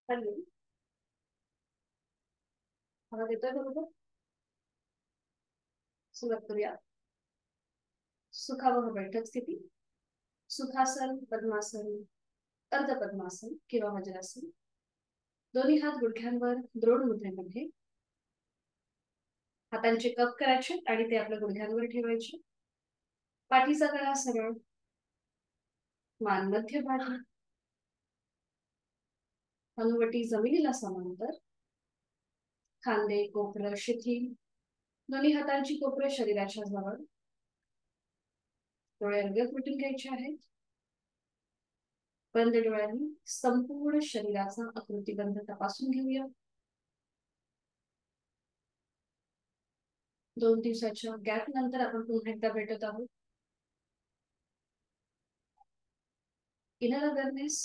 Hello. आवाज येतोय बरोबर? सुरुवात करूया. सुखावह बैठक स्थिती. सुखासन, पद्मासन, अर्ध पद्मासन किंवा वज्रासन. दोन्ही हात गुडघ्यांवर द्रोण मुद्रेमध्ये. हातांचे कप करायचे आणि ते आपल्या गुडघ्यांवर ठेवायचे. पाठीचा गळा सरळ, मान मध्यभागी, हनुवटी जमिनीला समांतर. खांदे कोपरं शिथिल. दोन्ही हातांची कोपरं शरीराच्या जवळ. डोळे अर्धे मिटून घ्यायचे आहेत. बंद डोळ्यांनी संपूर्ण शरीराचा आकृतीबंध तपासून घेऊया. 2 दिवसाच्या गॅप नंतर आपण पुन्हा एकदा भेटत आहोत. इनर अवेअरनेस,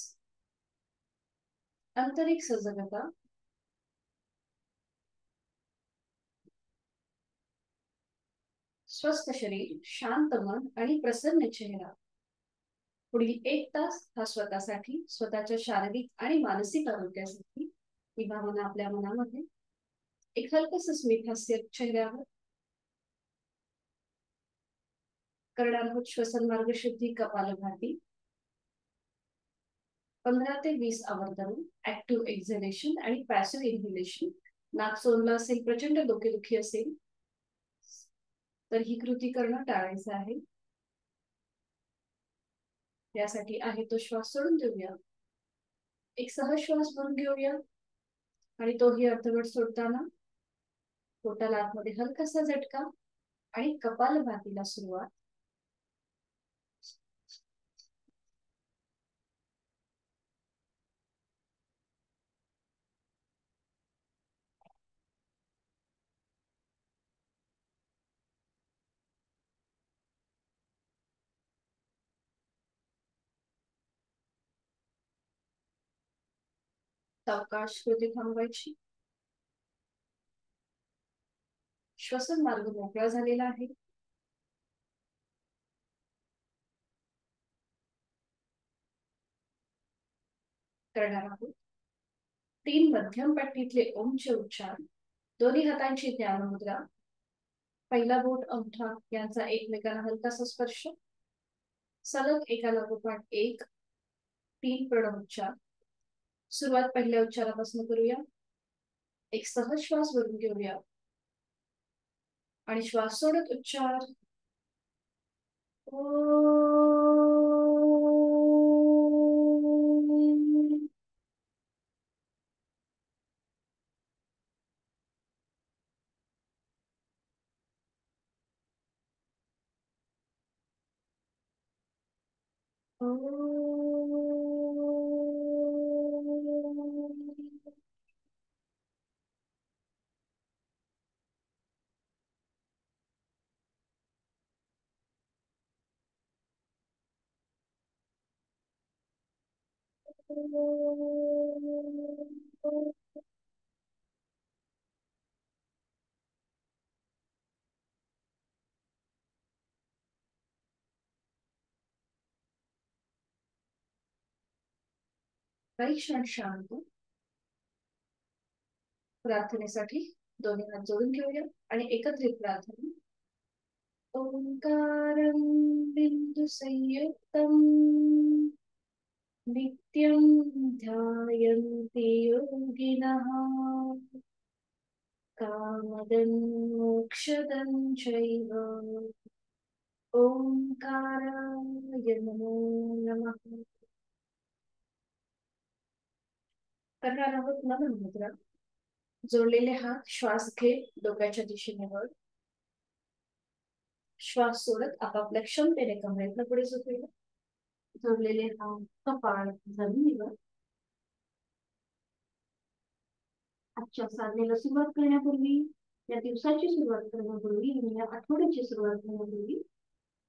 आंतरिक सजगता, स्वस्थ शरीर, शांत मन आणि प्रसन्न चेहरा. पुढील 1 तास हा स्वतःसाठी, स्वतःच्या शारीरिक आणि मानसिक आरोग्यासाठी ही भावना आपल्या मनामध्ये. एक हलकस स्मित हास्य चेहऱ्यावर. करणार आहोत श्वसन मार्ग शुद्धी कपालभाती. 15 ते 20 आवर्तन ऍक्टिव्ह एक्झलेशन आणि पॅसिव्ह इन्हेलेशन. नाक सोडलं असेल, प्रचंड डोकेदुखी असेल तर ही कृती करणं टाळायचं आहे. यासाठी आहे तो श्वास सोडून देऊया. एक सहज श्वास भरून घेऊया आणि तोही अर्धवट सोडताना पोटाला आतमध्ये हलकासा झटका आणि कपालभातीला सुरुवात. सावकाश कृती थांबवायची. श्वसन मार्ग मोकळा झालेला आहे. करणार आहोत 3 मध्यम पट्टीतले ओमचे उच्चार. दोन्ही हातांची ध्यान मुद्रा. पहिला बोट अंगठा यांचा एकमेकांना हलकासा स्पर्श. सलग एका लागोपाठ एक 3 प्रणव उच्चार. सुरुवात पहिल्या उच्चारापासून करूया. एक सहज श्वास भरून घेऊया आणि श्वास सोडत उच्चार. काही क्षण शांत. प्रार्थनेसाठी दोन्ही हात जोडून घेऊया आणि एकत्रित प्रार्थना. ओंकारं बिंदु संयुक्तम् नित्यं ध्यायन्ति योगिनः कामदं मोक्षदं चैव. ओंकाराय नमो नमः. करणार आहोत नमन मुद्रा. जोडलेले हात श्वास घेत डोक्याच्या दिशेने वर. श्वास सोडत आपापल्या क्षमतेने कमरेतनं पुढे झोपूया. जोडलेले हात कपाळ जमिनीवर. आजच्या साधनेला सुरुवात करण्यापूर्वी, या दिवसाची सुरुवात करण्यापूर्वी, या आठवड्याची सुरुवात करण्यापूर्वी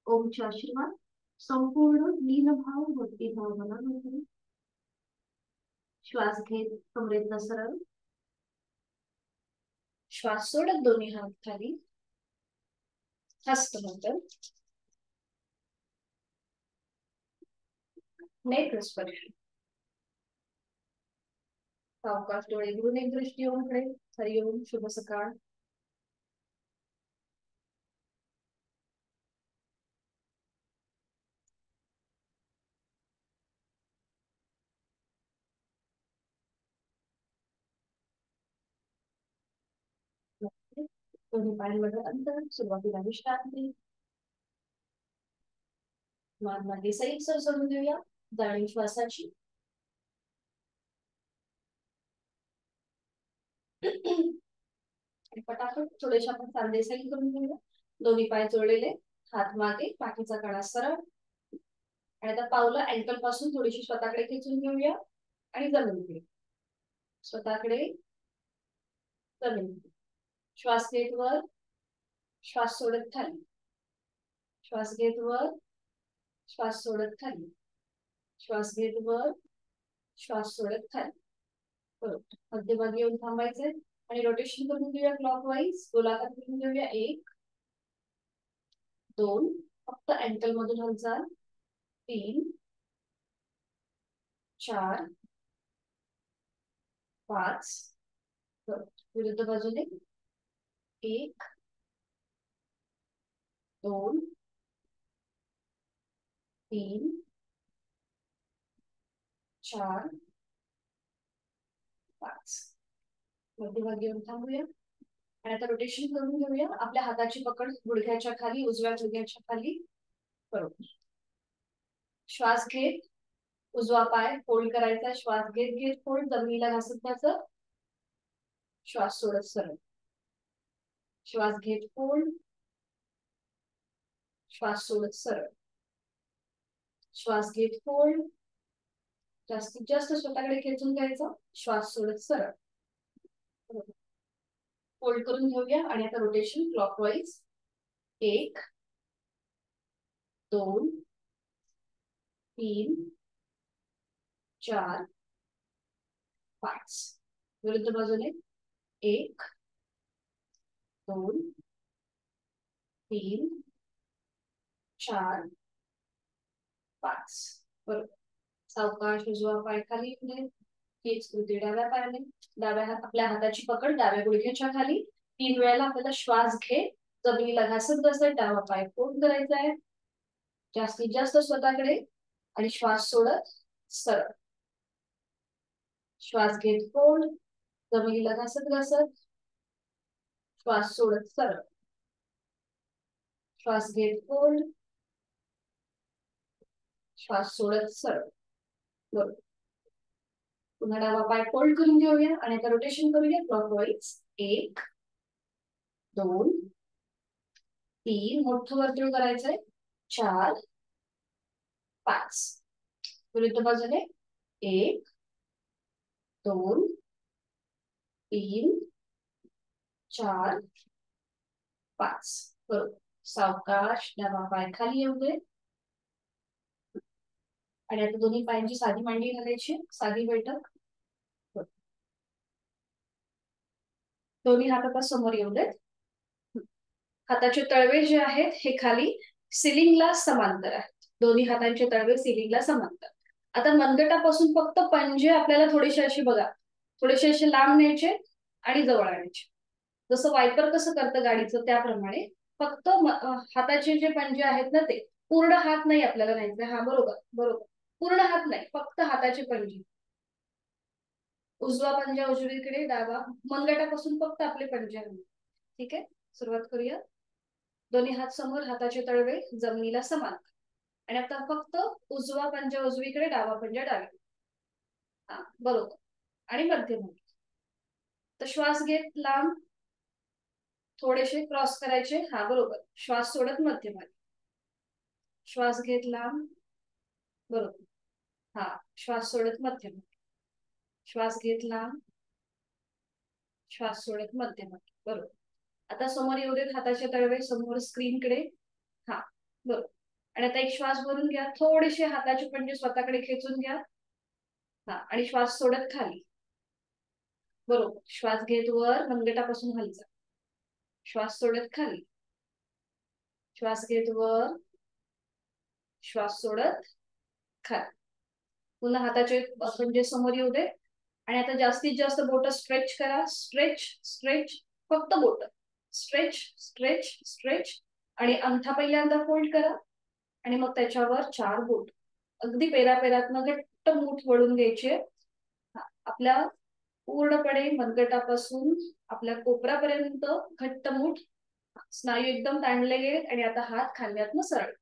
ओमचे आशीर्वाद संपूर्ण लीनभाव भक्तिभाव मनामध्ये. श्वास घेत कमरेतनं सरळ. श्वास सोडत दोन्ही हात खाली. हस्तमंत्र. नेत्र स्पर्श. सावकाश डोळे उघडून एक दृष्टी ओमकडे. हरिओम, शुभ सकाळ. दोन्ही पायांमध्ये अंतर. सुरुवातीला विश्रांती. मान मागे सैल सर सोडून देऊया. जाणीव श्वासाची. आणि पटापट थोडेसे आपण सांधे सैल करून घेऊया. दोन्ही पाय जोडलेले, हात मागे, पाठीचा कणा सरळ. आणि आता पावलं अँकल पासून थोडीशी स्वतःकडे खेचून घेऊया आणि जमिनीकडे. स्वतःकडे, जमीन. श्वास घेत वर, श्वास सोडत खाली. श्वास घेत वर, श्वास सोडत खाली. श्वास घेत वर, श्वास सोडत खाली. बरोबर. मध्यभागी येऊन थांबायचंय आणि रोटेशन करून घेऊया क्लॉकवाईज. गोलाकार करून घेऊया. 1 2, फक्त अँकल मधून हालचाल. 3 4 5. विरुद्ध बाजूने. 1 2 3 4 5. मध्यभागी येऊन थांबूया आणि आता रोटेशन करून घेऊया. आपल्या हाताची पकड गुडघ्याच्या खाली, उजव्या गुडघ्याच्या खाली. बरोबर. श्वास घेत उजवा पाय फोल्ड करायचा. श्वास घेत घेत फोल्ड, जमिनीला घासत घासत. श्वास सोडत सरळ. श्वास घेत फोल्ड, श्वास सोडत सरळ. श्वास घेत फोल्ड, जास्तीत जास्त स्वतःकडे खेचून घ्यायचं. श्वास सोडत सरळ. फोल्ड करून घेऊया आणि आता रोटेशन क्लॉकवाईज. 1 2 3 4 5. विरुद्ध बाजूने. 1 2 3 4 5. बरोबर. सावकाश उजवा पाय खाली येऊ. हीच कृती डाव्या पायाने. डाव्या हात, आपल्या हाताची पकड डाव्या गुडघ्याच्या खाली. 3 वेळेला आपल्याला श्वास घे, जमिनीला घासत घासत डावा पाय फोल्ड करायचा आहे. जास्तीत जास्त स्वतःकडे आणि श्वास सोडत सरळ. श्वास घेत फोल्ड, जमिनीला घासत घासत. श्वास सोडत सरळ. श्वास घेत फोल्ड, श्वास सोडत सरळ. बरोबर. पुन्हा डावा पाय फोल्ड करून घेऊया आणि आता रोटेशन करूया क्लॉकवाईज. 1 2 3, मोठं वर्तुळ करायचंय. 4 5. विरुद्ध बाजूने. 1 2 3 4 5. बरोबर. सावकाश डावा पाय खाली येऊ दे आणि आता दोन्ही पायांची साधी मांडी घालायची. साधी बैठक. दोन्ही हात आता समोर येऊ देत. हाताचे तळवे जे आहेत हे खाली सिलिंगला समांतर आहेत. दोन्ही हातांचे तळवे सिलिंगला समांतर. आता मनगटापासून फक्त पंजे आपल्याला थोडेसे असे बघा, थोडेसे असे लांब न्यायचे आणि जवळ आणायचे. जसं वायपर कसं करतं गाडीचं त्याप्रमाणे. फक्त हाताचे जे पंजे आहेत ना, ते पूर्ण हात नाही आपल्याला न्यायचे. हा बरोबर बरोबर. पूर्ण हात नाही, फक्त हाताचे पंजे. उजवा पंजा उजवीकडे, डावा मनगटापासून फक्त आपले पंजे आहेत. ठीक आहे, सुरुवात करूया. दोन्ही हात समोर, हाताचे तळवे जमिनीला समान. आणि आता फक्त उजवा पंजा उजवीकडे, डावा पंजा डावीकडे. हा बरोबर. आणि मध्यभागी. तर श्वास घेत लांब, थोडेसे क्रॉस करायचे. हा बरोबर. श्वास सोडत मध्यभागी. श्वास घेत लांब. बरोबर. हा, श्वास सोडत मध्यभागी. श्वास घेत लांब, श्वास सोडत मध्यभागी. बरोबर. आता समोर येऊ देत हाताचे तळवे समोर स्क्रीनकडे. हा बरोबर. आणि आता एक श्वास भरून घ्या. थोडेसे हाताचे पंजे स्वतःकडे खेचून घ्या. हा, आणि श्वास सोडत खाली. बरोबर. श्वास घेत वर, मनगटापासून हालचा. श्वास सोडत खाली. श्वास घेत वर, श्वास सोडत खाली. पुन्हा हाताचे पंजे समोर येऊ दे आणि आता जास्तीत जास्त बोट स्ट्रेच करा, स्ट्रेच स्ट्रेच, फक्त बोट स्ट्रेच स्ट्रेच स्ट्रेच, आणि अंगठा पहिल्यांदा फोल्ड करा आणि मग त्याच्यावर 4 बोट अगदी पेरापेरातनं घट्ट मूठ वळून घ्यायचे. आपल्या पूर्णपणे मनगटापासून आपल्या कोपरापर्यंत घट्ट मूठ, स्नायू एकदम ताणले गेले आणि आता हात खांद्यातनं सरळ.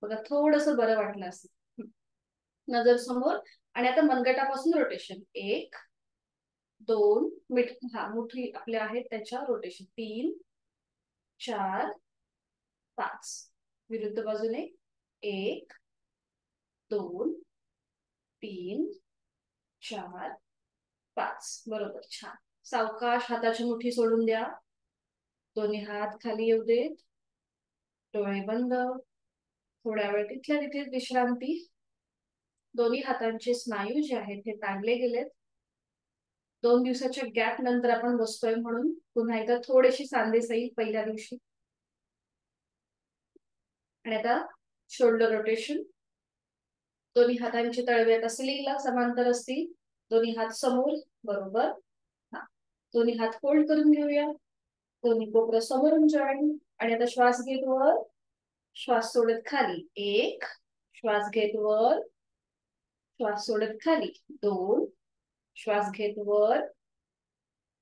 बघा थोडस बरं वाटलं असं. नजर समोर आणि आता मनगटापासून रोटेशन 1 2 मुठी आपल्या आहेत त्याच्या रोटेशन 3 4 5. विरुद्ध बाजूने 1 2 3 4 5. बरोबर, छान. सावकाश हाताची मुठी सोडून द्या, दोन्ही हात खाली येऊ देत, डोळे बंद. थोड्या वेळ तिथल्या तिथे विश्रांती. दोन्ही हातांचे स्नायू जे आहेत ते ताणले गेलेत. 2 दिवसाच्या गॅप नंतर आपण बसतोय म्हणून पुन्हा एकदा थोडीशी सांधे सैल पहिल्या दिवशी. आणि आता शोल्डर रोटेशन. दोन्ही हातांची तळवे आता स्लीवला समांतर असतील, दोन्ही हात समोर. बरोबर. दोन्ही हात फोल्ड करून घेऊया, दोन्ही कोपरं समोरून जॉईन. आणि आता श्वास घेत वर, श्वास सोडत खाली 1, श्वास घेत वर, श्वास सोडत खाली 2, श्वास घेत वर,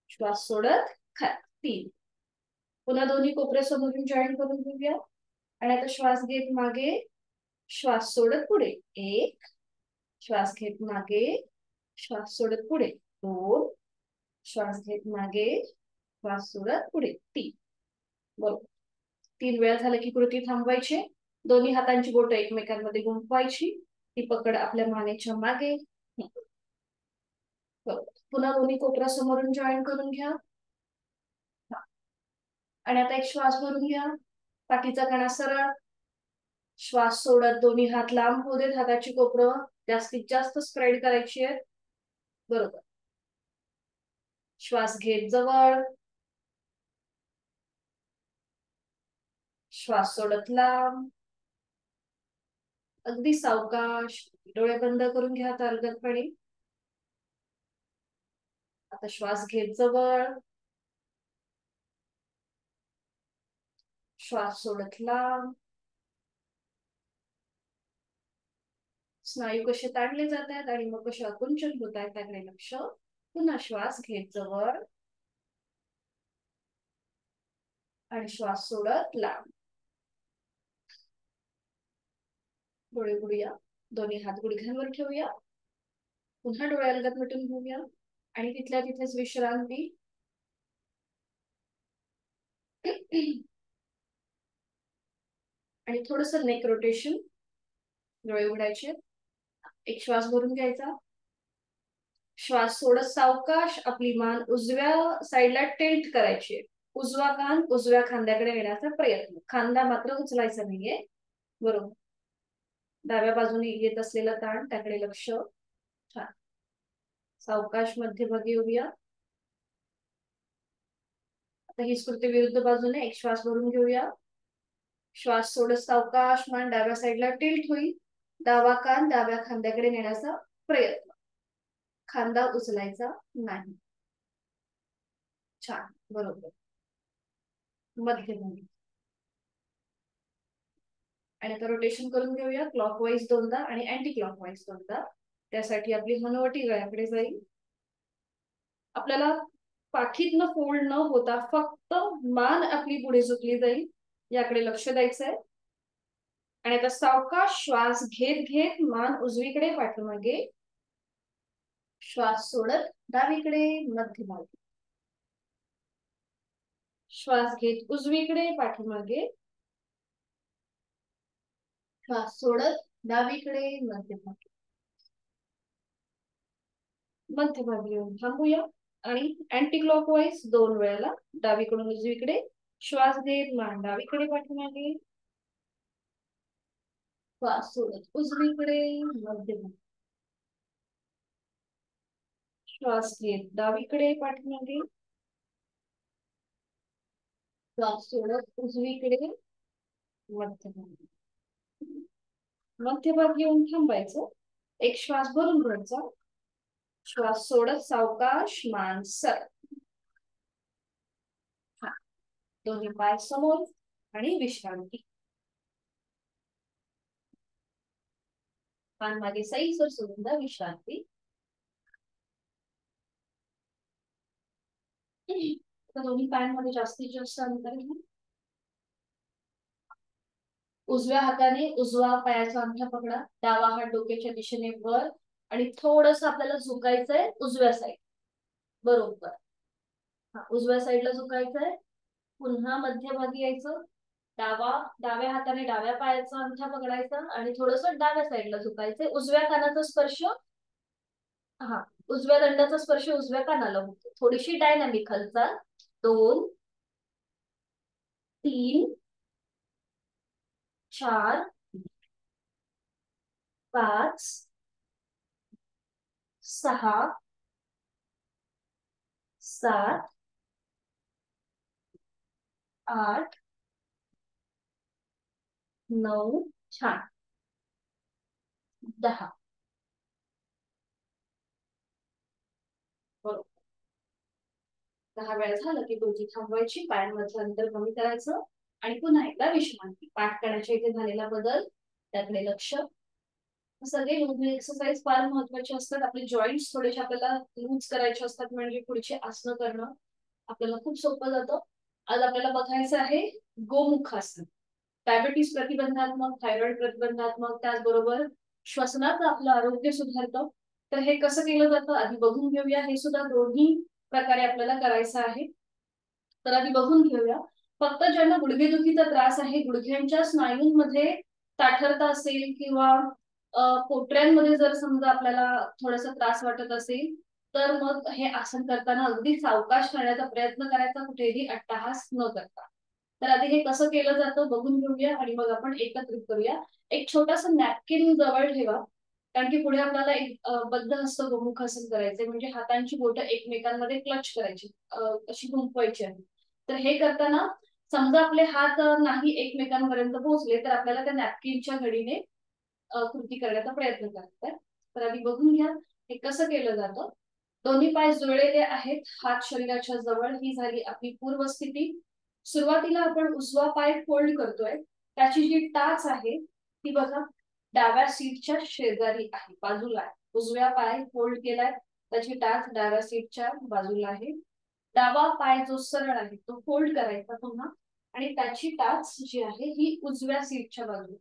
श्वास सोडत खाली 3. पुन्हा दोन्ही कोपरे समोरून जॉईन करून घेऊया. आणि आता श्वास घेत मागे, श्वास सोडत पुढे 1, श्वास घेत मागे, श्वास सोडत पुढे 2, श्वास घेत मागे, श्वास सोडत पुढे 3. बरोबर. 3 वेळा झालं की कृती थांबवायची. दोन्ही हातांची बोटं एकमेकांमध्ये गुंफवायची. ती पकड आपल्या मानेच्या मागे. पुन्हा दोन्ही कोपरा समोरून जॉईन करून घ्या. आणि आता एक श्वास भरून घ्या, पाठीचा कणा सरळ. श्वास सोडत दोन्ही हात लांब होऊ देत, हाताची कोपरं जास्तीत जास्त स्प्रेड करायची आहे. बरोबर. श्वास घेत जवळ, श्वास सोडत लांब. अगदी सावकाश डोळे बंद करून घ्या अलगदपणे. आता श्वास घेत जवळ, श्वास सोडत लांब. स्नायू कसे ताणले जात आहेत आणि मग कसे आकुंचन होत आहेत त्याकडे लक्ष. पुन्हा श्वास घेत जवळ आणि श्वास सोडत लांब. डोळे उघडूया, दोन्ही हात गुडघ्यांवर ठेवूया. पुन्हा डोळे अलगद मिटून घेऊया आणि तिथल्या तिथेच विश्रांती. आणि थोडस नेक रोटेशन. डोळे उघडायचे, एक श्वास भरून घ्यायचा, श्वास सोडत सावकाश आपली मान उजव्या साईडला टिल्ट करायची. उजवा कान उजव्या खांद्याकडे नेण्याचा प्रयत्न, खांदा मात्र उचलायचा नाहीये. बरोबर. डाव्या बाजूने येत असलेला ताण त्याकडे लक्ष. छान. सावकाश मध्यभागी येऊया. आता ही स्कृती विरुद्ध बाजूने. एक श्वास भरून घेऊया, श्वास सोडत सावकाश मान डाव्या साईडला टिल्ट होईल. डावा कान डाव्या खांद्याकडे नेण्याचा प्रयत्न, खांदा उचलायचा नाही. छान. बरोबर. मध्यभागी. आणि आता रोटेशन करून घेऊया, क्लॉकवाईज 2दा आणि अँटी क्लॉकवाईज 2दा. त्यासाठी आपली हनुवटी गळ्याकडे जाईल. आपल्याला पाठीतनं फोल्ड न होता फक्त मान आपली पुढे झुकली जाईल, याकडे लक्ष द्यायचंय. आणि आता सावकाश श्वास घेत घेत मान उजवीकडे पाठीमागे, श्वास सोडत डावीकडे मध्यभागी. श्वास घेत उजवीकडे पाठीमागे, श्वास सोडत डावीकडे मध्यभागी. मध्यभागी येऊन थांबूया आणि अँटी क्लॉकवाईज 2 वेळेला डावीकडून उजवीकडे. श्वास घेत मान डावीकडे पाठीमागे, श्वास सोडत उजवीकडे मध्यभागी. श्वास घेत डावीकडे पाठीमागे, श्वास सोडत उजवीकडे मध्यभागी. मध्यभागी येऊन थांबायचं, एक श्वास भरून घ्यायचा, श्वास सोडत सावकाश मान सरळ. हा, दोन्ही पाय समोर आणि विश्रांती. मान मागे सैल सोडून द्या, विश्रांती. आता दोन्ही पायांमध्ये जास्तीत जास्त अंतर घ्या. उजव्या हाताने उजवा पायाचा अंगठा पकडा, डावा हात डोक्याच्या दिशेने वर आणि थोडस आपल्याला झुकायचंय उजव्या साईड बरोबर. हा, उजव्या साईडला झुकायचंय. पुन्हा मध्यभागी यायचं. डाव्या हाताने डाव्या पायाचा अंगठा पकडायचा आणि थोडस डाव्या साईडला झुकायचंय. उजव्या कानाचा स्पर्श, हा, उजव्या दंडाचा स्पर्श उजव्या कानाला होतो. थोडीशी डायनामिक हालचाल. 2 3 4 5 6 7 8 9 छान 10 बरोबर. 10 वेळा झालं की डोकी थांबवायची, पायांमधलं अंतर कमी करायचं आणि पुन्हा एकदा विश्रांती. पाठ करण्याच्या इथे झालेला बदल त्याकडे लक्ष. सगळे movement एक्सरसाइज फार महत्वाचे असतात. आपले जॉईंट्स थोडेसे आपल्याला लूज करायचे असतात, म्हणजे पुढची आसनं करणं आपल्याला खूप सोपं जातं. आज आपल्याला बघायचं आहे गोमुखासन. डायबिटीस प्रतिबंधात्मक, थायरॉइड प्रतिबंधात्मक, त्याचबरोबर श्वसनाचं आपलं आरोग्य सुधारतं. तर हे कसं केलं जातं आधी बघून घेऊया. हे सुद्धा दोन्ही प्रकारे आपल्याला करायचं आहे. तर आधी बघून घेऊया. फक्त ज्यांना गुडघेदुखीचा त्रास आहे, गुडघ्यांच्या स्नायूंमध्ये ताठरता असेल किंवा पोटऱ्यांमध्ये जर समजा आपल्याला थोडासा त्रास वाटत असेल, तर मग हे आसन करताना अगदी सावकाश करण्याचा प्रयत्न करायचा, कुठेही अट्टहास न करता. तर आधी हे कसं केलं जातं बघून घेऊया आणि मग आपण एकत्रित करूया. एक छोटासा नॅपकिन जवळ ठेवा, कारण की पुढे आपल्याला एक बद्ध हस्त गोमुखासन करायचंय, म्हणजे हातांची बोटं एकमेकांमध्ये क्लच करायची, अशी गुंफवायची आहे. तर हे करताना समजा आपले हात नाही एकमेकांपर्यंत पोहोचले, तर आपल्याला त्या नॅपकिनच्या घडीने कृती करण्याचा प्रयत्न करतात. तर आधी बघून घ्या हे कसं केलं जातं. दोन्ही पाय जुळलेले आहेत, हात शरीराच्या जवळ. ही झाली आपली पूर्व स्थिती. सुरुवातीला आपण उजवा पाय फोल्ड करतोय. त्याची जी टाच आहे ती बघा डाव्या सीटच्या शेजारी आहे, बाजूला आहे. उजव्या पाय फोल्ड केलाय, त्याची टाच डाव्या सीटच्या बाजूला आहे. डावा पाय जो सरळ आहे तो फोल्ड करायचा पुन्हा आणि त्याची टाच जी आहे ही उजव्या सीटच्या बाजूला.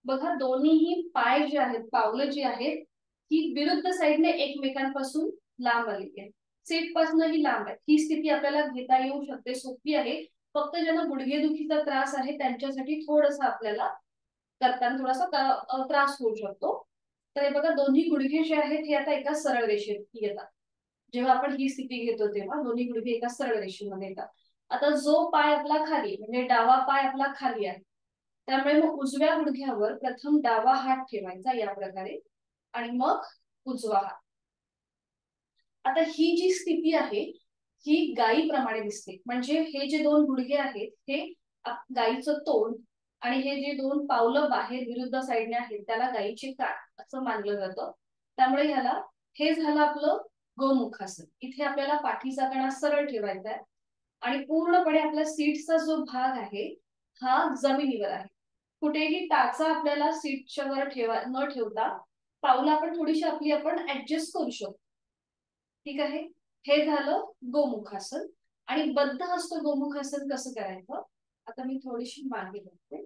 बघा दोन्हीही पाय जे आहेत, पावलं जी आहेत, ही विरुद्ध साईडने एकमेकांपासून लांब आलेली आहे. सीट पासून ही लांब आहे. ही स्थिती आपल्याला घेता येऊ शकते, सोपी आहे. फक्त ज्यांना गुडघेदुखीचा त्रास आहे त्यांच्यासाठी थोडस आपल्याला करताना थोडासा त्रास होऊ शकतो. तर हे बघा दोन्ही गुडघे जे आहेत हे आता एका सरळ रेषेत येतात. जेव्हा आपण ही स्थिती घेतो तेव्हा दोन्ही गुडघे एका सरळ रेषेमध्ये येतात. आता जो पाय आपला खाली म्हणजे डावा पाय आपला खाली आहे, त्यामुळे मग उजव्या गुडघ्यावर प्रथम डावा हात ठेवायचा या प्रकारे आणि मग उजवा हात. आता ही जी स्थिती आहे ही गायीप्रमाणे दिसते, म्हणजे हे जे दोन गुडघे आहेत हे गायीचं तोंड आणि हे जे दोन पावलं बाहेर विरुद्ध साईडने आहेत त्याला गायीचे कान असं मानलं जातं. त्यामुळे ह्याला हे झालं आपलं गोमुखासन. इथे आपल्याला पाठीचा कणा सरळ ठेवायचा आहे आणि पूर्णपणे आपल्या सीटचा जो भाग आहे हा जमिनीवर आहे. कुठेही टाचा आपल्याला सीटच्या वर न ठेवता पावलं आपण थोडीशी आपली आपण ऍडजस्ट करू शकतो. ठीक आहे, हे झालं गोमुखासन. आणि बद्ध हस्त गोमुखासन कसं करायचं आता मी थोडीशी मागे बघते.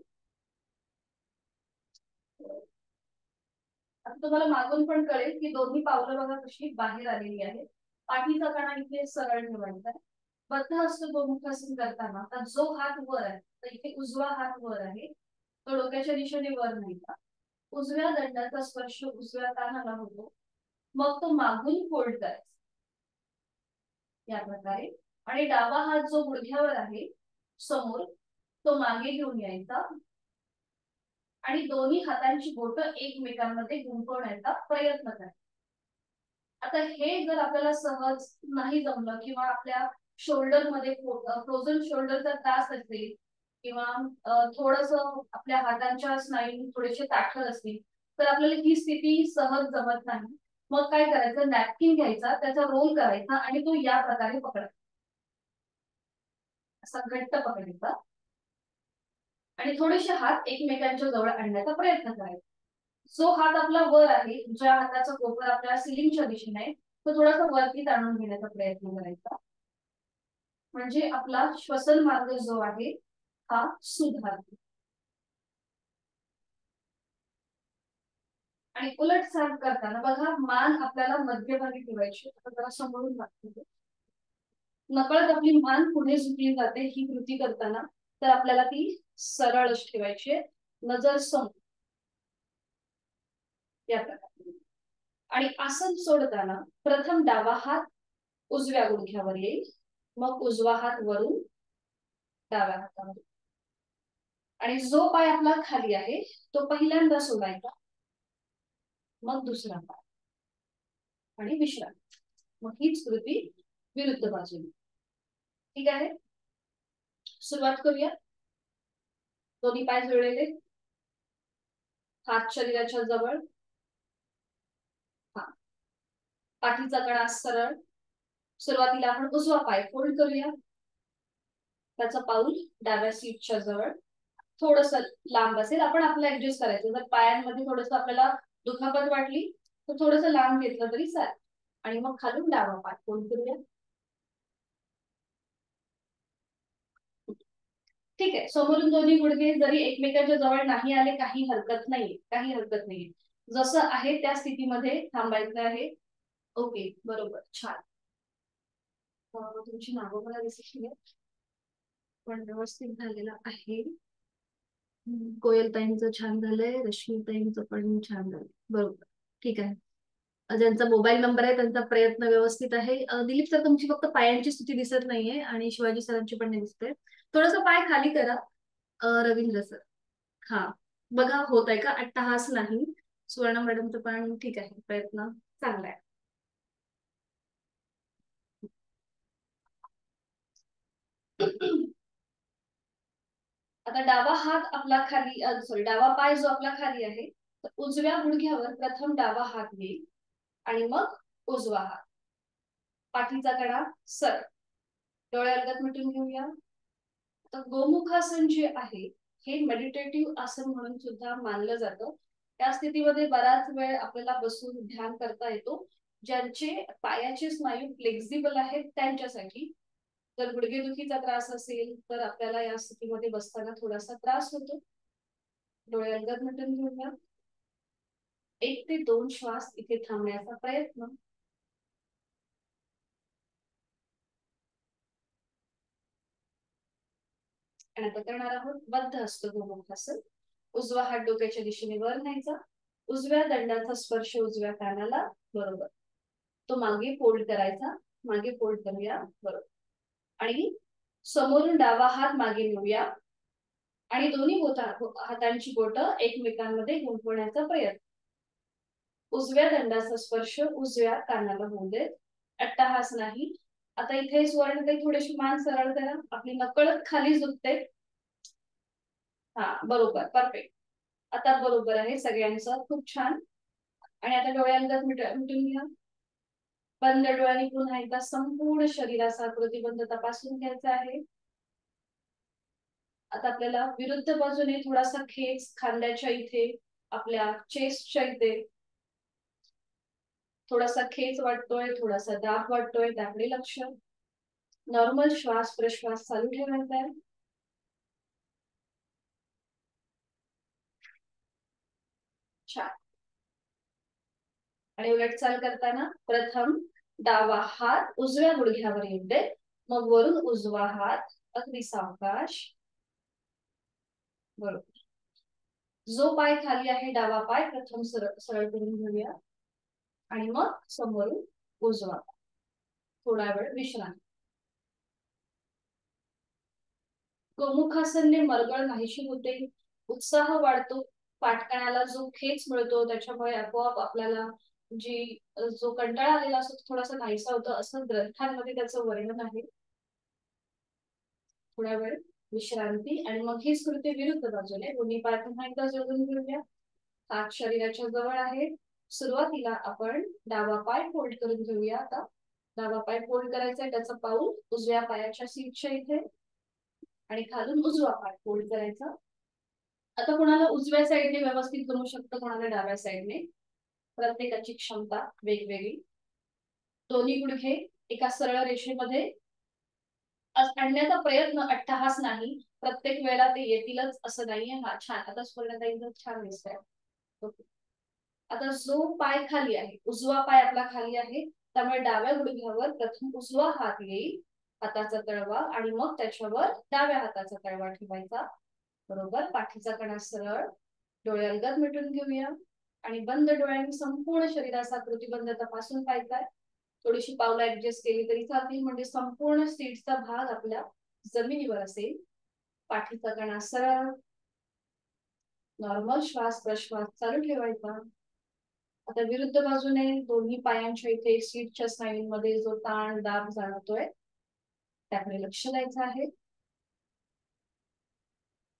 आता तुम्हाला मागून पण कळेल की दोन्ही पावलं बघा कशी बाहेर आलेली आहे. पाठीचा कणा इथे सरळ ठेवायचा आहे. बद्ध हस्त गोमुखासन करताना आता जो हात वर आहे, तर इथे उजवा हात वर आहे, तो डोक्याच्या दिशेने वर नाही का. उजव्या दंडाचा स्पर्श उजव्या कानाला होतो, मग तो मागून फोल्ड करायचा या प्रकारे. आणि डावा हात जो गुडघ्यावर आहे समोर, तो मागे घेऊन यायचा आणि दोन्ही हातांची बोटं एकमेकांमध्ये गुंफवण्याचा प्रयत्न करायचा. आता हे जर आपल्याला सहज नाही जमलं किंवा आपल्या शोल्डर मध्ये फ्रोझन शोल्डरचा त्रास असेल किंवा थोडस आपल्या हातांच्या स्नायू थोडेसे ताठर असतील, तर आपल्याला ही स्थिती सहज जमत नाही. मग काय करायचं, नॅपकिन घ्यायचा, त्याचा रोल करायचा आणि तो या प्रकारे पकडायचा, असा घट्ट पकडायचा आणि थोडेसे हात एकमेकांच्या जवळ आणण्याचा प्रयत्न करायचा. जो हात आपला वर आहे, ज्या हाताचा कोपर आपल्या सिलिंगच्या दिशेने आहे, तो थोडासा वरती ताणून घेण्याचा प्रयत्न करायचा, म्हणजे आपला श्वसन मार्ग जो आहे हा सुधारतो. आणि उलट चाल करताना बघा, मान आपल्याला मध्यभागी ठेवायची. आता जरा समोरून दाखवते. नकळत आपली मान पुढे झुकली जाते ही कृती करताना, तर आपल्याला ती सरळच ठेवायची आहे, नजर समोर या प्रकारे. आणि आसन सोडताना प्रथम डावा हात उजव्या गुडघ्यावर येईल, मग उजवा हात वरून डाव्या हातावर, आणि जो पाय आपला खाली आहे तो पहिल्यांदा सोडायचा, मग दुसरा पाय आणि विश्रांती. मग हीच कृती विरुद्ध बाजूने. ठीक आहे, सुरुवात करूया. दोन्ही पाय जोडलेले, हात शरीराच्या जवळ, हा पाठीचा कणा सरळ. सुरुवातीला आपण उजवा पाय फोल्ड करूया, त्याचा पाऊल डाव्या सीटच्या जवळ थोडस लांब असेल, आपण आपलं ऍडजस्ट करायचं. जर पायांमध्ये थोडस आपल्याला दुखापत वाटली तर थोडस लांब घेतलं तरी चालेल. आणि मग खालून डावा पाय फोल्ड करूया. ठीक आहे, समोरून दोन्ही गुडघे जरी एकमेकांच्या जवळ नाही आले, काही हरकत नाहीये, काही हरकत नाहीये. जसं आहे त्या स्थितीमध्ये थांबायचं आहे. ओके, बरोबर, छान. तुमची नावं मला दिसत नाही, पण व्यवस्थित झालेलं आहे. कोयल ताईंचं छान झालंय, रश्मी ताईंचं पण छान झालंय, बरोबर. ठीक आहे, ज्यांचा मोबाईल नंबर आहे त्यांचा प्रयत्न व्यवस्थित आहे. दिलीप सर, तुमची फक्त पायांची स्थिती दिसत नाहीये आणि शिवाजी सरांची पण नाही दिसते. थोडस पाय खाली करा. रवींद्र सर, हा बघा होत आहे का, अट्टहास नाही. सुवर्ण मॅडमचं पण ठीक आहे, प्रयत्न चांगला आहे. आता डावा हात आपला खाली, सॉरी, डावा पाय जो आपला खाली आहे, तर उजव्या गुडघ्यावर प्रथम डावा हात येईल आणि मग उजवा हात, पाठीचा कडा सरळ, डोळे अलगद मिटून घेऊया. तर गोमुखासन जे आहे हे मेडिटेटिव्ह आसन म्हणून सुद्धा मानलं जातं. त्या स्थितीमध्ये बराच वेळ आपल्याला बसून ध्यान करता येतो. ज्यांचे पायाचे स्नायू फ्लेक्झिबल आहेत त्यांच्यासाठी. जर गुडघेदुखीचा त्रास असेल तर आपल्याला या स्थितीमध्ये बसताना थोडासा त्रास होतो. डोळे अलगद मिटून घेऊया. 1 ते 2 श्वास इथे थांबण्याचा प्रयत्न. आणि आता करणार आहोत बद्ध हस्त गोमुखासन. उजवा हात डोक्याच्या दिशेने वर न्यायचा, उजव्या दंडाचा स्पर्श उजव्या कानाला, बरोबर. तो मागे फोल्ड करायचा, मागे फोल्ड करूया, बरोबर. आणि समोरून डावा हात मागे नेऊया आणि दोन्ही हातांची बोटं एकमेकांमध्ये गुंफवण्याचा प्रयत्न. उजव्या दंडाचा स्पर्श उजव्या कानाला होऊ देत, अट्टहास नाही. आता इथे स्वर्ण काही थोडीशी मान सरळ करा, आपली नकळत खाली झुकते. हा, बरोबर, परफेक्ट. आता बरोबर आहे सगळ्यांचं, खूप छान. आणि आता डोळ्यांना मिटून घ्या. बंद डोळ्यांनी पुन्हा एकदा संपूर्ण शरीराचा प्रतिबंध तपासून घ्यायचा आहे. आता आपल्याला विरुद्ध बाजूने थोडासा खेच खांद्याच्या इथे, आपल्या चेस्टच्या इथे थोडासा खेच वाटतोय, थोडासा दाब वाटतोय, त्याकडे लक्ष. नॉर्मल श्वास प्रश्वास चालू ठेवायचा आहे. छान. आणि उलट चाल करताना प्रथम डावा हात उजव्या गुडघ्यावर येऊ दे, मग वरून उजवा हात अगदी सावकाश, बरोबर. जो पाय खाली आहे डावा पाय प्रथम सरळ सरळ करून घेऊया आणि मग समोरून उजवा, थोडा वेळ विश्रांती. गोमुखासनने मरगळ नाहीशी होते, उत्साह वाढतो, पाठकाण्याला जो खेच मिळतो त्याच्यामुळे आपोआप आपल्याला जी जो कंटाळा आलेला असतो थोडासा नाहीसा होतो, असं ग्रंथांमध्ये त्याचं वर्णन आहे. थोडा वेळ विश्रांती आणि मग ही स्मृती विरुद्ध बाजूने दोन्ही पाय पुन्हा एकदा जोडून घेऊया. हात शरीराच्या जवळ आहे, सुरुवातीला आपण डावा पाय फोल्ड करून घेऊया. आता डावा पाय फोल्ड करायचा आहे, त्याचा पाऊल उजव्या पायाच्या सीटच्या इथे आणि खालून उजवा पाय फोल्ड करायचा. आता कोणाला उजव्या साईडने व्यवस्थित जमू शकतं, कोणाला डाव्या साईडने, प्रत्येकाची क्षमता वेगवेगळी. दोन्ही गुडघे एका सरळ रेषेमध्ये आणण्याचा प्रयत्न, अट्टहास नाही. प्रत्येक वेळेला ते येतीलच असं नाहीये. हा छान, आता स्पर्धाताई छान दिसतंय. आता जो पाय खाली आहे, उजवा पाय आपला खाली आहे, त्यामुळे डाव्या गुडघ्यावर प्रथम उजवा हात येईल, हाताचा तळवा, आणि मग त्याच्यावर डाव्या हाताचा तळवा ठेवायचा. बरोबर. पाठीचा कणा सरळ, डोळे अलगद मिटून घेऊया आणि बंद डोळ्यांनी संपूर्ण शरीराचा प्रतिबंध तपासून पाहायचा. थोडीशी पावलं ऍडजस्ट केली तरी चालतील, म्हणजे संपूर्ण सीटचा भाग आपल्या जमिनीवर असेल. पाठीचा कणा सरळ, नॉर्मल श्वास प्रश्वास चालू ठेवायचा. आता विरुद्ध बाजूने दोन्ही पायांच्या इथे सीटच्या स्नायूंमध्ये जो ताण दाब जाणवतोय त्याकडे लक्ष द्यायचं आहे.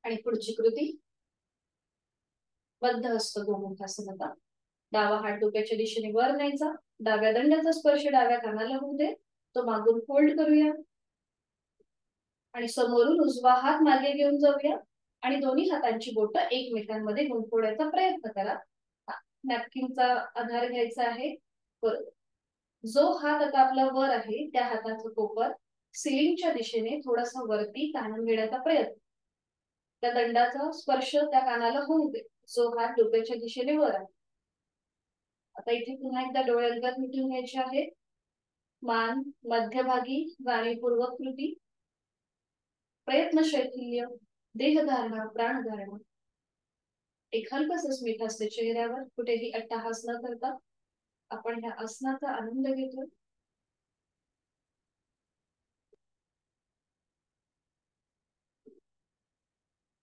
आणि पुढची कृती बद्ध हस्त गोमुखासन. आता डावा हात डोक्याच्या दिशेने वर न्यायचा, डाव्या दंडाचा स्पर्श डाव्या कानाला होऊ दे, तो मागून फोल्ड करूया आणि समोरून उजवा हात मागे घेऊन जाऊया आणि दोन्ही हातांची बोटं एकमेकांमध्ये गुंफवण्याचा प्रयत्न करा. नॅपकिनचा आधार घ्यायचा आहे. बरोबर. जो हात आता आपला वर आहे त्या हाताचं कोपर सिलिंगच्या दिशेने थोडासा वरती ताणून घेण्याचा प्रयत्न. त्या दंडाचा स्पर्श त्या कानाला होऊ दे, जो हात डोक्याच्या दिशेने वर आहे. आता इथे पुन्हा एकदा डोळे अलगद मिटून घ्यायचे आहेत. मान मध्यभागी जाणीवपूर्वक कृती, प्रयत्न शैथिल्य, देहधारणा, प्राणधारणा. एक हलकस स्मित असते चेहऱ्यावर, कुठेही अट्टहास न करता आपण ह्या आसनाचा आनंद घेतो.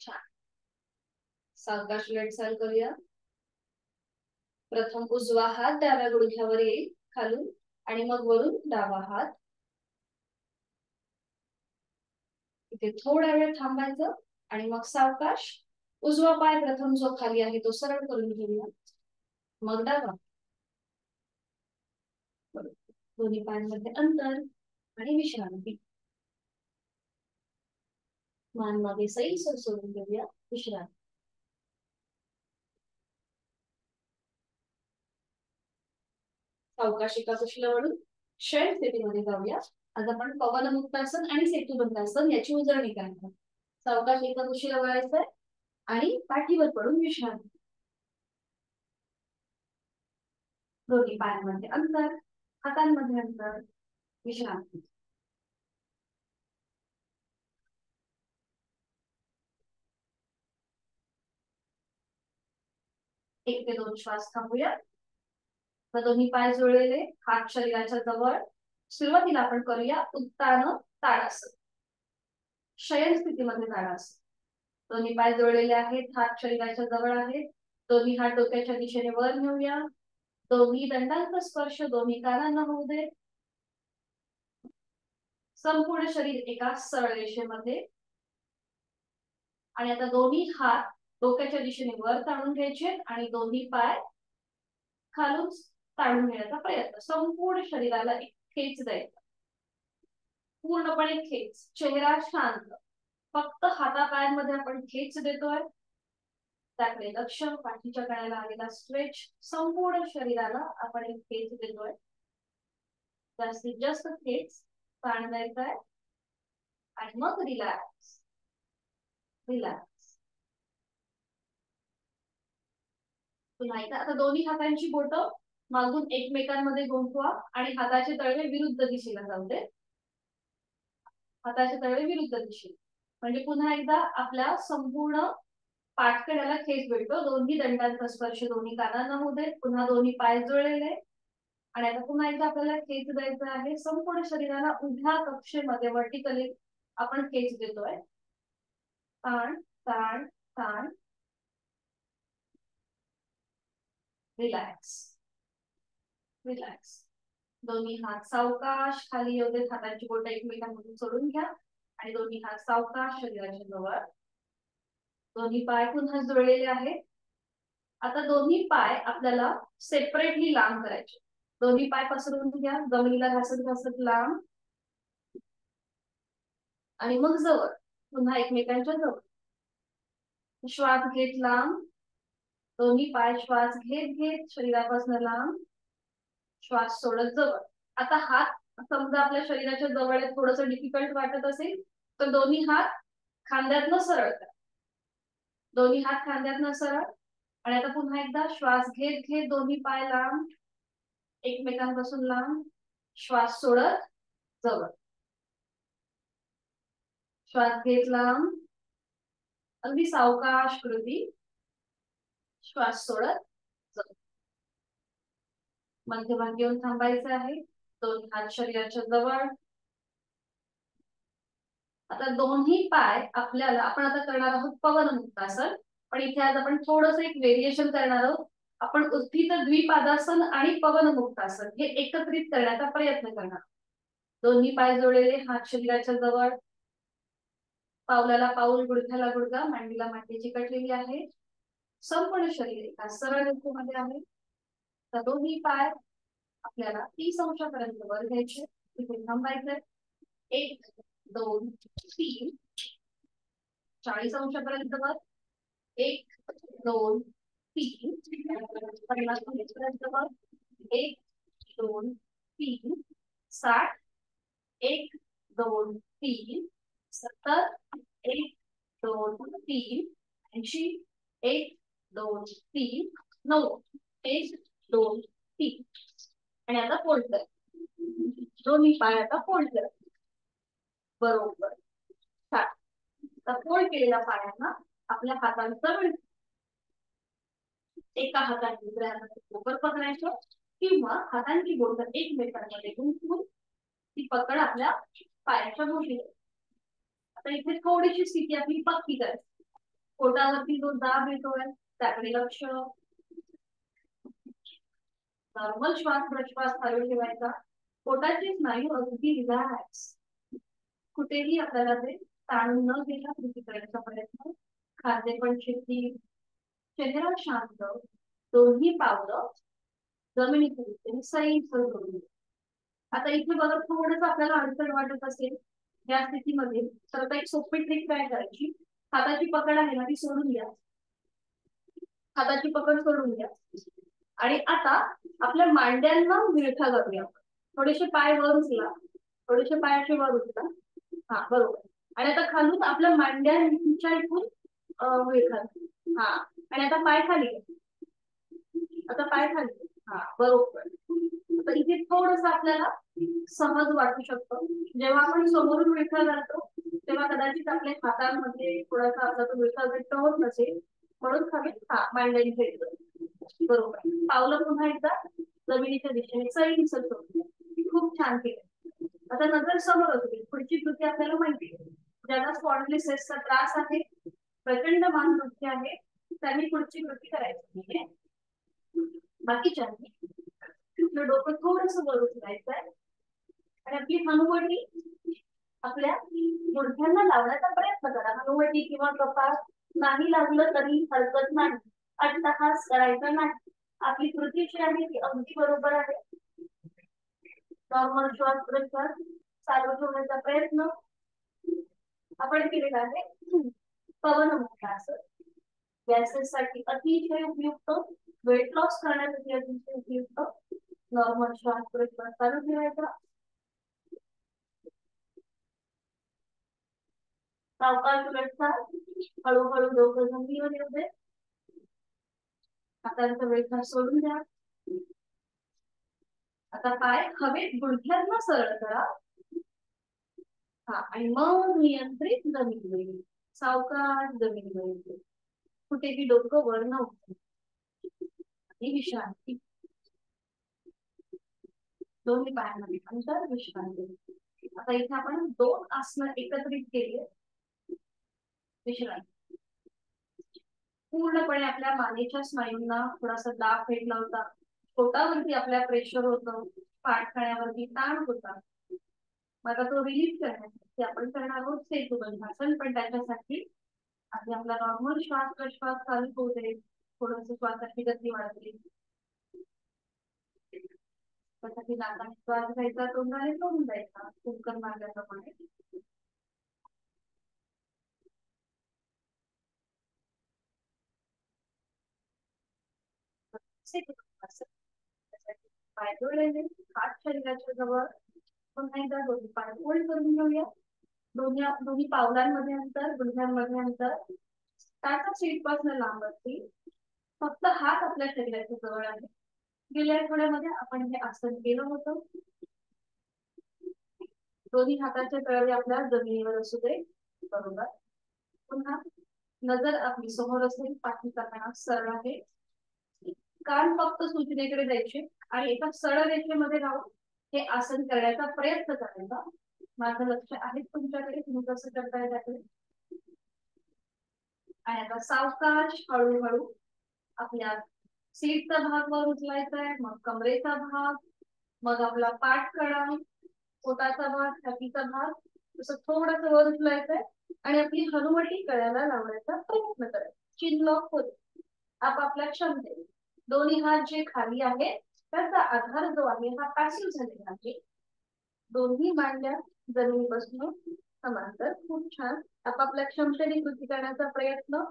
छान. सावकाश वाटचाल करूया. प्रथम उजवा हात डाव्या गुडघ्यावर येईल खालून आणि मग वरून डावा हात. इथे थोडा वेळ थांबायचं आणि मग सावकाश उजवा पाय प्रथम जो खाली आहे तो सरळ करून घेऊया, मग डावा. दोन्ही पायांमध्ये अंतर आणि विश्रांती. मान मागे सैल सोडून घेऊया, विश्रांती. सावकाश एका कुशीला वळून शयन स्थितीमध्ये जाऊया. आज आपण पवनमुक्तासन आणि सेतुबंधासन याची उजळणी करणार. सावकाश एका कुशीला वळायचंय आणि पाठीवर पडून विश्रांती. दोन्ही पायांमध्ये अंतर, हातांमध्ये अंतर, विश्रांती. 1 ते 2 श्वास थांबूया. दोन्ही पाय जुळलेले, हात शरीराच्या जवळ. सुरुवातीला आपण करूया उत्तान ताडासन, शयन स्थितीमध्ये ताडासन. दोन्ही पाय जुळलेले आहेत, हात शरीराच्या जवळ आहेत. दोन्ही हात डोक्याच्या दिशेने वर नेऊया. दोन्ही दंडांचा स्पर्श दोन्ही कानांना होऊ दे. संपूर्ण शरीर एका सरळ रेषेमध्ये. आणि आता दोन्ही हात डोक्याच्या दिशेने वर ताणून घ्यायचे आणि दोन्ही पाय खालून ताणून घेण्याचा प्रयत्न. संपूर्ण शरीराला एक खेच द्यायचा, पूर्णपणे खेच. चेहरा शांत, फक्त हातापायांमध्ये आपण खेच देतोय, त्याकडे लक्ष. पाठीच्या कण्याला आलेला स्ट्रेच, संपूर्ण शरीराला आपण एक खेच देतोय. जास्तीत जास्त खेच ताण द्यायचा आहे आणि मग रिलॅक्स रिलॅक्स. पुन्हा एकदा. आता दोन्ही हातांची बोटं मागून एकमेकांमध्ये गुंफवा आणि हाताचे तळवे विरुद्ध दिशेला जाऊ दे. हाताचे तळवे विरुद्ध दिशेला, म्हणजे पुन्हा एकदा आपल्या संपूर्ण पाठकड्याला खेच भेटतो. दोन्ही दंडांचा स्पर्श दोन्ही कानांना होऊ दे. पुन्हा दोन्ही पाय जुळलेले आणि आता पुन्हा एकदा आपल्याला खेच द्यायचा आहे. संपूर्ण शरीराला उभ्या कक्षेमध्ये वर्टिकली आपण खेच देतोय. ताण ताण ताण, रिलॅक्स रिलॅक्स. दोन्ही हात सावकाश खाली येऊ देत. हातांची बोटं एकमेकांमधून सोडून घ्या आणि दोन्ही हात सावकाश शरीराच्या जवळ. दोन्ही पाय पुन्हा जुळलेले आहेत. आता दोन्ही पाय आपल्याला सेपरेटली लांब करायचे. दोन्ही पाय पसरवून घ्या, जमिनीला घासत घासत लांब, आणि मग जवळ, पुन्हा एकमेकांच्या जवळ. श्वास घेत लांब, दोन्ही पाय श्वास घेत घेत शरीरापासून लांब, श्वास सोडत जवळ. आता हात समजा आपल्या शरीराच्या जवळ थोडस डिफिकल्ट वाटत असेल तर दोन्ही हात खांद्यातनं सरळ करा. दोन्ही हात खांद्यातनं सरळ. आणि आता पुन्हा एकदा श्वास घेत घेत दोन्ही पाय लांब, एकमेकांपासून लांब, श्वास सोडत जवळ. श्वास घेत लांब, अगदी सावकाश कृती, श्वास सोडत जवळ. मध्यभागी येऊन थांबायचं आहे. दोन हात शरीराच्या जवळ. आता दोन्ही पाय आपल्याला, आपण आता करणार आहोत पवन मुक्तासन, पण इथे आज आपण थोडस एक व्हेरिएशन करणार आहोत. आपण उत्थित द्विपादासन आणि पवन मुक्तासन हे एकत्रित करण्याचा प्रयत्न करणार. दोन्ही पाय जोडलेले, हात शरीराच्या जवळ, पावलाला पाऊल, गुडघ्याला गुडघा, मांडीला मांडी चिकटलेली आहे. संपूर्ण शरीर एका सरळ रेषेमध्ये आहे. तर दोन्ही पाय आपल्याला 30 अंशापर्यंत वर घ्यायचे. इथे थांबायचं. 1 2 3 40 अंशापर्यंत वर. 1 2 3 50 अंशापर्यंत वर. 1 2 3 60. 1 2 3 70. 1 2 3 80. 1 2 3 90. 1 2 3. आणि आता फोल्ड कर. दोन्ही पाय आता फोल्ड कर. बरोबर. छान. फोल्ड केलेल्या पायांना आपल्या हातांचं एका हाताने दुसऱ्या हाताने कोपर पकडायचं, किंवा हातांची बोटं एकमेकांमध्ये गुंतवून ती पकड आपल्या पायाच्या भोवती. आता इथे थोडीशी स्थिती आपली पक्की करायची. पोटावरती जो दाब येतोय त्याकडे लक्ष. नॉर्मल श्वास प्रश्वास चालू ठेवायचा. पोटाची स्नायू अगदी रिलॅक्स, कुठेही आपल्याला ते ताणून न घेता कृती करण्याचा प्रयत्न. खांदे पण शिथिल, चेहरा शांत, दोन्ही पावलं जमिनीच्या दिशेने सैल करून. आता इथे बघा थोडंसं आपल्याला अडचण वाटत असेल या स्थितीमध्ये, तर आता एक सोपी ट्रिक काय करायची. हाताची पकड आहे ना ती सोडून द्या. हाताची पकड सोडून द्या. आणि आता आपल्या मांड्यांना विळखा घालूया. थोडेसे पाय वर उचला, थोडेसे पायाचे वर उचला. हा बरोबर. आणि आता खालून आपल्या मांड्यांच्या इथून विळखा. हा. आणि आता पाय खाली. आता पाय खाली. हा बरोबर. आता इथे थोडस आपल्याला सहज वाटू शकतं. जेव्हा आपण समोरून विळखा घालतो तेव्हा कदाचित आपल्या हातांमध्ये थोडासा आपला तो विळखा घट्ट होत नसेल, म्हणून खाली मांड्यांच्या इथं. बरोबर. पावलं पुन्हा एकदा जमिनीच्या दिशेने सैल करून. खूप छान केलं. आता नजर समोर होती. पुढची कृती आपल्याला माहिती आहे. ज्याला स्पॉन्डिलिसिसचा त्रास आहे, प्रचंड मान दुखते आहे, त्यांनी पुढची कृती करायची. ठीक आहे. बाकीच्यांनी आपलं डोकं थोडस वर उचलायचं आहे आणि आपली हनुवटी आपल्या गुडघ्यांना लावण्याचा प्रयत्न करा. हनुवटी किंवा कपाळ नाही लागलं तरी हरकत नाही. अट्टहास करायचा नाही. आपली कृती जी आहे ती अगदी बरोबर आहे. नॉर्मल श्वास प्रश्वास चालू ठेवण्याचा प्रयत्न आपण केलेला आहे. पवन मुक्तासन गॅसेससाठी अतिशय उपयुक्त, वेट लॉस करण्यासाठी अतिशय उपयुक्त. नॉर्मल श्वास प्रश्वास चालू ठेवायचा. सावकाश उलटतात, हळूहळू डोकं जमिनीवर येऊ दे. हातांचा वेळ सोडून द्या. आता पाय हवेत गुडघ्यांना सरळ करा. हा. आणि मग नियंत्रित जमिनीवर येईल. सावकाश जमिनीवर येईल. कुठेही डोकं वर नव्हतं. आणि विश्रांती. दोन्ही पायांमध्ये अंतर, विश्रांती. आता इथे आपण 2 आसनं एकत्रित केली. विश्रांती. पूर्णपणे आपल्या मानेच्या स्नायूंना थोडासा दाब भेटला होता. पोटावरती आपल्या प्रेशर होतं, पाठखाण्यावरती ताण होता. आता तो रिलीज करण्यासाठी आपण करणार आहोत सेतुबंधासन. पण त्याच्यासाठी आधी आपला नॉर्मल श्वास प्रश्वास चालू होऊ दे. थोडस श्वासाची गती वाढवली, त्यासाठी नाकाने श्वास घ्यायचा, तोंडाने सोडून द्यायचा, कुंकर मारल्याप्रमाणे. पाय जोडलेले, हात शरीराच्या जवळ, पुन्हा एकदा दोन्ही पाय फोल्ड करून घेऊया. दोन्ही दोन्ही पावलांमध्ये अंतर, गुडघ्यांमध्ये अंतर, टाचा सीट पासून लांब असतील. फक्त हात आपल्या शरीराच्या जवळ आहे. गेल्या आठवड्यामध्ये आपण हे आसन केलं होतं. दोन्ही हाताचे तळवे आपल्या जमिनीवर असू दे. बरोबर. पुन्हा नजर आपली समोर असेल, पाठी करताना सरळ आहे. कान फक्त सूचनेकडे द्यायचे आणि एका सरळ रेषेमध्ये राहून हे आसन करण्याचा प्रयत्न करायचा. माझं लक्ष आहे तुमच्याकडे, तुम्ही कसं करताय त्याकडे. आणि आता सावकाश हळूहळू आपल्या सीटचा भाग वर उचलायचा आहे, मग कमरेचा भाग, मग आपला पाठ कडा, पोटाचा भाग, छातीचा भाग, असं थोडस वर उचलायचंय आणि आपली हनुवटी गळ्याला लावण्याचा प्रयत्न करायचा. चिन लॉक होते आपापल्या क्षमतेने. दोन्ही हात जे खाली आहेत त्याचा आधार जो आहे हा पॅसिव्ह झालेला आहे. दोन्ही मांड्या जमिनीपासून समांतर. खूप छान. आपापल्या क्षमतेने कृती करण्याचा प्रयत्न.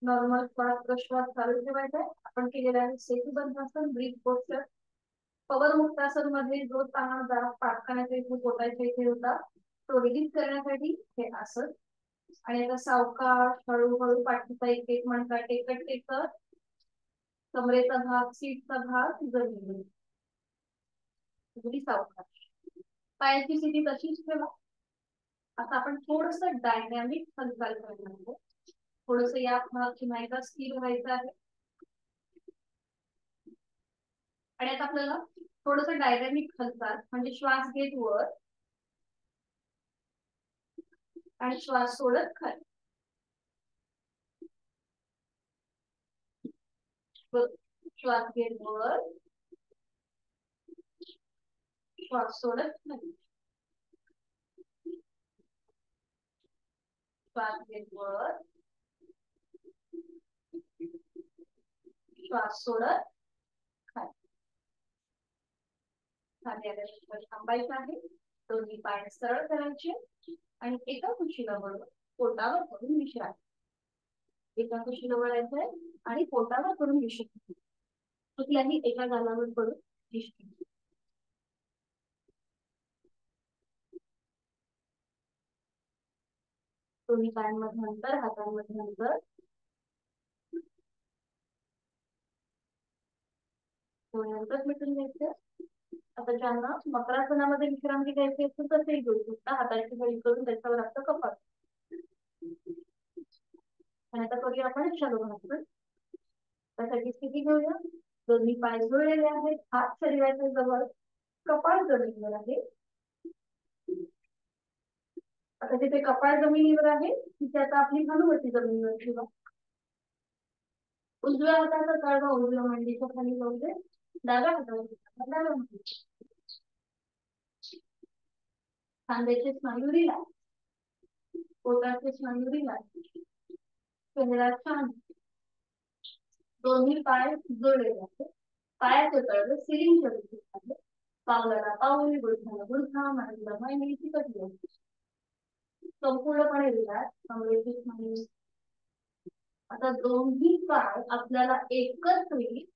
नॉर्मल श्वास प्रश्वास चालू ठेवायचा आहे. आपण केलेला आहे सेतुबंधासन, ब्रीथ पोस्चर. पवन मुक्तासन मध्ये जो ताण जरा पाटकाण्याच्या इथे पोटाच्या इथे होता तो रिलीज करण्यासाठी हे आसन. आणि आता सावकाश हळूहळू पाठीचा एक एक मणका टेकत टेकत कमरेचा भाग, सीटचा भाग जमिनीवर. सावकाश पायाची स्थिती तशीच ठेवा. आता आपण थोडस डायनॅमिक हालचाल करणार आहोत. थोडस या भागची माहिती स्थिर व्हायचं आहे. आणि आता आपल्याला थोडस डायनॅमिक हालचाल म्हणजे श्वास घेत वर आणि श्वास सोडत खाली. श्वास घेत वर, श्वास सोडत खाली. श्वास घेत वर, श्वास सोडत खाली. खाली आल्याशिवाय थांबायचं आहे. दोन्ही पाय सरळ करायचे आणि एका कुशीला वळून पोटावर करून विश्रांती. एका कुशीला वळायचंय आणि पोटावर करून विश्रांती. कुठल्याही एका गालावर करून विश्रांती. दोन्ही पायांमध्ये अंतर, हातांमध्ये अंतर. दोन्ही अंतर मिटून घ्यायचं. आता ज्यांना मकरासनामध्ये विश्रांती घ्यायची असेल तसेही घेऊ शकता. हाताची बळी करून त्याच्यावर असतं कपाट. आणि आता करूया आपण शलभासन. त्यासाठी स्थिती घेऊया. दोन्ही पाय जोडलेले आहेत, हात शरीराच्या जवळ, कपाळ जमिनीवर आहे. आता तिथे कपाळ जमिनीवर आहे तिथे आता आपली हनुवटी जमिनीवर ठेवा. उजव्या हाताचा तळवा उजव्या मांडीच्या खाली जाऊ दे. डाव्या हातावर खांद्याचे स्नायू रिलॅक्स, पोटाचे स्नायू रिलॅक्स, चेहरा छान. दोन्ही पाय जोडलेले आहेत. पायाचे तळवे सिलिंगच्या दिशेने आहे. पावलाला पाऊल, गुडघ्याला गुडघा, मांडीला मांडी, चिकटली आहे. संपूर्णपणे रिलॅक्स. कमरेची स्नायू. आता दोन्ही पाय आपल्याला एकत्रित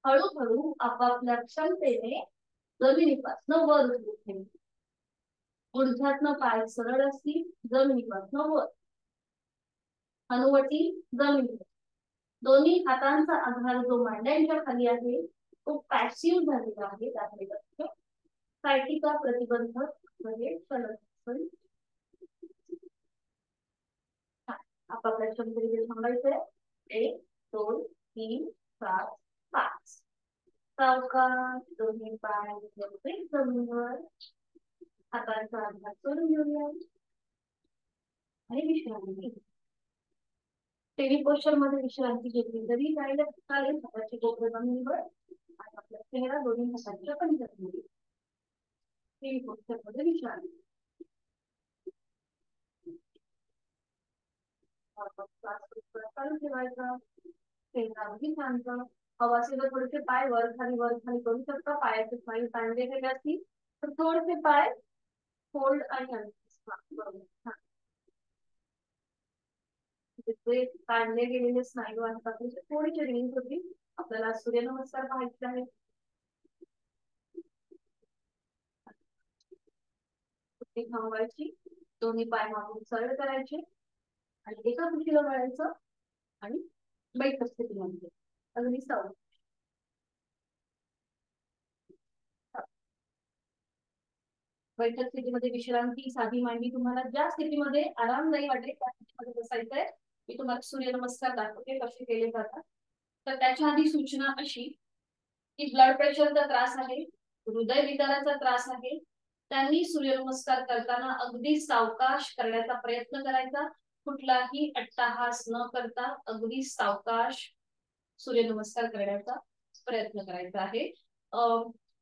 हळूहळू आपापल्या क्षमतेने जमिनीपासून वर उचलून. गुडघ्यातनं पाय सरळ असतील, जमिनीपासून वर. हनुवटी जमिनीवर. दोन्ही हातांचा आधार जो मांड्यांच्या खाली आहे तो पॅसिव्ह झालेला आहे. त्याकडे लक्ष. सायटिका प्रतिबंधक म्हणजे शलभासन. आपापल्या क्षमतेने थांबायचंय. 1 2 3 4 5. सावकाश दोन्ही पाय जमिनीवर, हातांचा आधार सोडून घेऊया आणि विश्रांती घ्या. टेडी पोस्चर मध्ये विश्रांती घेतली तरी चालेल. हाताची बोटं जमिनीवर आणि आपला चेहरा दोन्ही हातांच्या पंजामध्ये. टेडी पोस्चर मध्ये विश्रांती. चालू ठेवायचा. अगदी शांत. हवा असेल तर थोडेसे पाय वर खाली करू शकता. पायाचे स्नायू ताणले गेले असतील तर थोडेसे पाय फोल्ड आणि uncross. हा, बरोबर. हा. जे ताणले गेलेले स्नायू आहेत आपले ते थोडीशी रिलीज होतील. आपल्याला सूर्यनमस्कार पाहायचे आहे. ती थांबवायची, दोन्ही पाय मागून सरळ करायचे आणि एका कुशीला वळायचं आणि बैठक स्थितीमध्ये अगदी सावध. बैठक स्थितीमध्ये विश्रांती, साधी मांडी. तुम्हाला ज्या स्थितीमध्ये आराम नाही वाटेल त्या स्थितीमध्ये बसायचंय. मी तुम्हाला सूर्यनमस्कार दाखवते कसे केले जातात. तर त्याच्या आधी सूचना अशी की ब्लड प्रेशरचा त्रास आहे, हृदय विकाराचा त्रास आहे, त्यांनी सूर्यनमस्कार करताना अगदी सावकाश करण्याचा प्रयत्न करायचा. कुठलाही अट्टाहास न करता अगदी सावकाश सूर्यनमस्कार करण्याचा प्रयत्न करायचा आहे.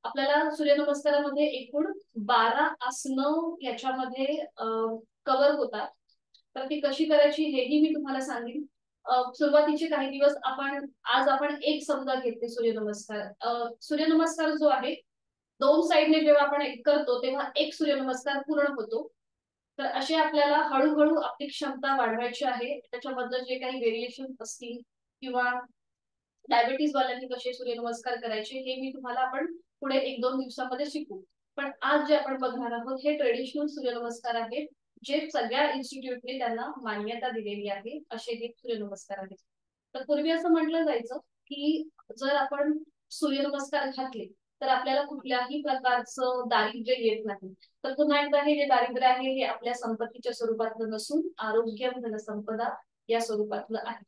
आपल्याला सूर्यनमस्कारामध्ये एकूण 12 आसनं याच्यामध्ये कव्हर होतात. तर ती कशी करायची हेही मी तुम्हाला सांगेन. सुरुवातीचे काही दिवस आज आपण एक समजा घेतले सूर्यनमस्कार. सूर्यनमस्कार जो आहे दोन साइडने जेव्हा आपण एक करतो तेव्हा एक सूर्यनमस्कार पूर्ण होतो. तर असे आपल्याला हळूहळू आपली क्षमता वाढवायची आहे. त्याच्याबद्दल जे काही व्हेरिएशन असतील किंवा डायबिटीज वाल्यांनी कसे सूर्यनमस्कार करायचे हे मी तुम्हाला आपण पुढे 1-2 दिवसामध्ये शिकू. पण आज जे आपण बघणार आहोत हे ट्रेडिशनल सूर्यनमस्कार आहेत, जे सगळ्या इन्स्टिट्यूटने त्यांना मान्यता दिलेली आहे असे हे सूर्यनमस्कार आहेत. तर पूर्वी असं म्हटलं जायचं की जर आपण सूर्यनमस्कार घातले तर आपल्याला कुठल्याही प्रकारचं दारिद्र्य येत नाही. तर पुन्हा एकदा हे जे दारिद्र्य आहे हे आपल्या संपत्तीच्या स्वरूपातलं नसून आरोग्य, धनसंपदा या स्वरूपातलं आहे.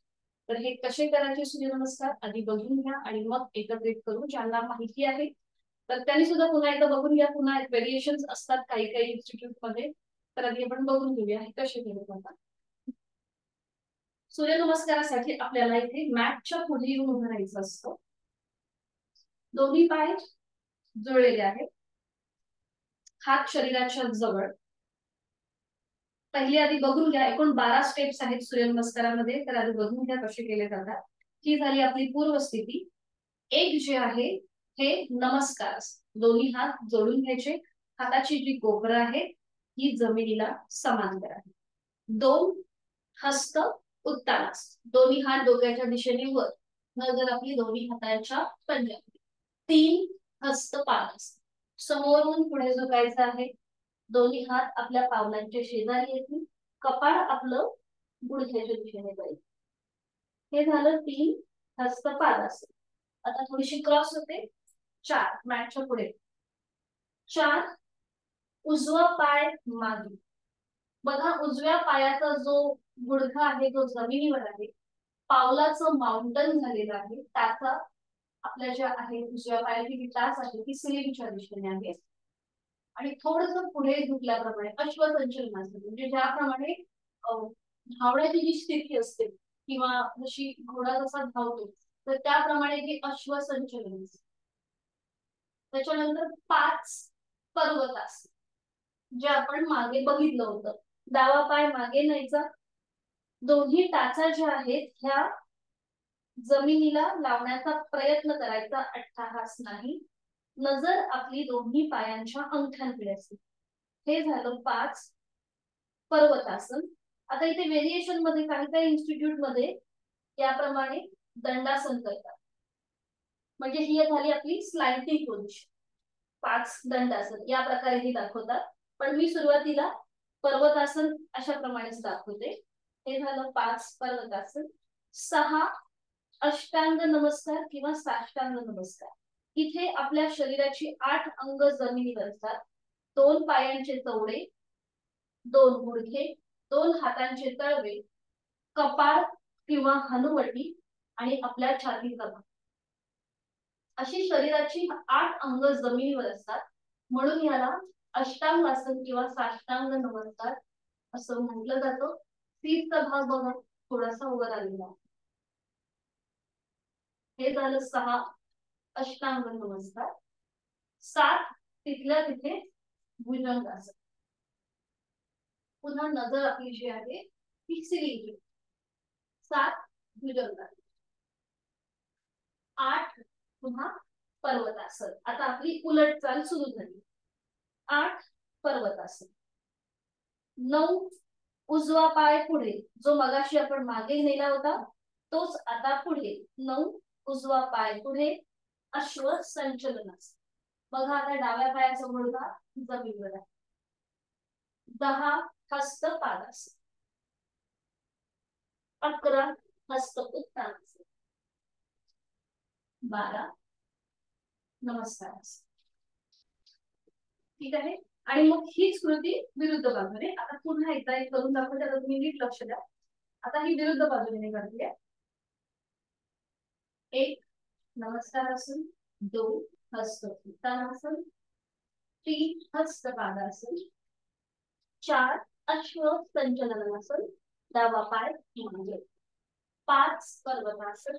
तर हे कसे करायचे सूर्यनमस्कार आधी बघून घ्या आणि मग एकत्रित करू. ज्यांना माहिती आहे तर त्यांनी सुद्धा पुन्हा एकदा बघून घ्या. पुन्हा व्हेरिएशन्स असतात काही काही इन्स्टिट्यूट मध्ये. तर आधी आपण बघून घेऊया हे कसे केले जातात. सूर्यनमस्कारासाठी आपल्याला इथे मॅटच्या पुढे येऊन उभं राहायचं असतं. दोन्ही पाय जुळलेले आहेत, हात शरीराच्या जवळ. पहिली आधी बघून घ्या. एकूण 12 स्टेप्स आहेत सूर्यनमस्कारामध्ये. तर आधी बघून घ्या कसे केले जातात. ही झाली आपली पूर्व स्थिती. एक जे आहे हे नमस्कार. दोन्ही हात जोडून घ्यायचे. हाताची जी कोपरं आहे ही जमिनीला समांतर आहे. 2 हस्त उत्तानास. दोन्ही हात डोक्याच्या दिशेने वर. नजर आपली दोन्ही हातांच्या पंजामध्ये. 3 हस्त पादास. समोरून पुढे झुकायचं आहे. दोन्ही हात आपल्या पावलांच्या शेजारी येतील. कपाळ आपलं गुडघ्याच्या दिशेने जाईल. हे झालं 3 हस्त पादासन. आता थोडीशी क्रॉस होते. 4 मॅटच्या पुढे. 4 उजवा पाय मागे. बघा उजव्या पायाचा जो गुडघा आहे तो जमिनीवर आहे. पावलाचं माउंटन झालेलं आहे. त्याचा आपल्या ज्या आहे उजव्या पायाची जी टाच आहे ती सिलिंगच्या दिशेने आहे. आणि थोडस पुढे झुकल्याप्रमाणे अश्वसंचलनासन म्हणजे ज्याप्रमाणे धावण्याची जी स्थिती असते किंवा जशी घोडा जसा धावतो तर त्याप्रमाणे हे अश्वसंचलन. त्याच्यानंतर 5 पर्वतासन जे आपण मागे बघितलं होतं. डावा पाय मागे न्यायचा. दोन्ही टाचा ज्या आहेत ह्या जमिनीला लावण्याचा प्रयत्न करायचा, अट्टाहास नाही. नजर आपली दोन्ही पायांच्या अंगठ्यांकडे असते. हे झालं 5 पर्वतासन. आता इथे व्हेरिएशन मध्ये काही काही इन्स्टिट्यूट मध्ये याप्रमाणे दंडासन करतात. म्हणजे ही झाली आपली स्लाइडिंग पोझिशन. 5 दंडासन या प्रकारे ही दाखवतात. पण मी सुरुवातीला पर्वतासन अशा प्रमाणेच दाखवते. हे झालं 5 पर्वतासन. 6 अष्टांग नमस्कार किंवा साष्टांग नमस्कार. इथे आपल्या शरीराची 8 अंग जमिनीवर असतात. 2 पायांचे चवडे, 2 गुडघे, 2 हातांचे तळवे, कपाळ किंवा हनुवटी आणि आपल्या छातीचा भाग. अशी शरीराची 8 अंग जमिनीवर असतात. म्हणून याला अष्टांगासन किंवा साष्टांग नमस्कार असं म्हटलं जातं. सीटचा भाग बघा थोडासा वर आलेला. हे झालं 6 अष्टांग नमस्कार. 7 तिथल्या तिथे भुजंगासन. पुन्हा नजर आपली जी आहे ती सिलिंग. 7 भुजंगासन. 8 पुन्हा पर्वतासन. आता आपली उलट चाल सुरू झाली. 8 पर्वतासन. 9 उजवा पाय पुढे, जो मगाशी आपण मागे नेला होता तोच आता पुढे. 9 उजवा पाय पुढे, अश्व संचलनासन. बघा आता डाव्या पायाचा गुडघा जमिनीवर आहे. 10 हस्त पादासन. 11 हस्त उत्तानासन. 12 नमस्कारासन. ठीक आहे. आणि मग हीच कृती विरुद्ध बाजूने. आता पुन्हा एकदा एक करून दाखवते. आता तुम्ही नीट लक्ष द्या. आता ही विरुद्ध बाजूने करते. 1 नमस्कारासन, 2 हस्त उत्तानासन, 3 हस्त पादासन, 4 अश्व संचलनासन, डावा पाय मागे, 5 पर्वतासन,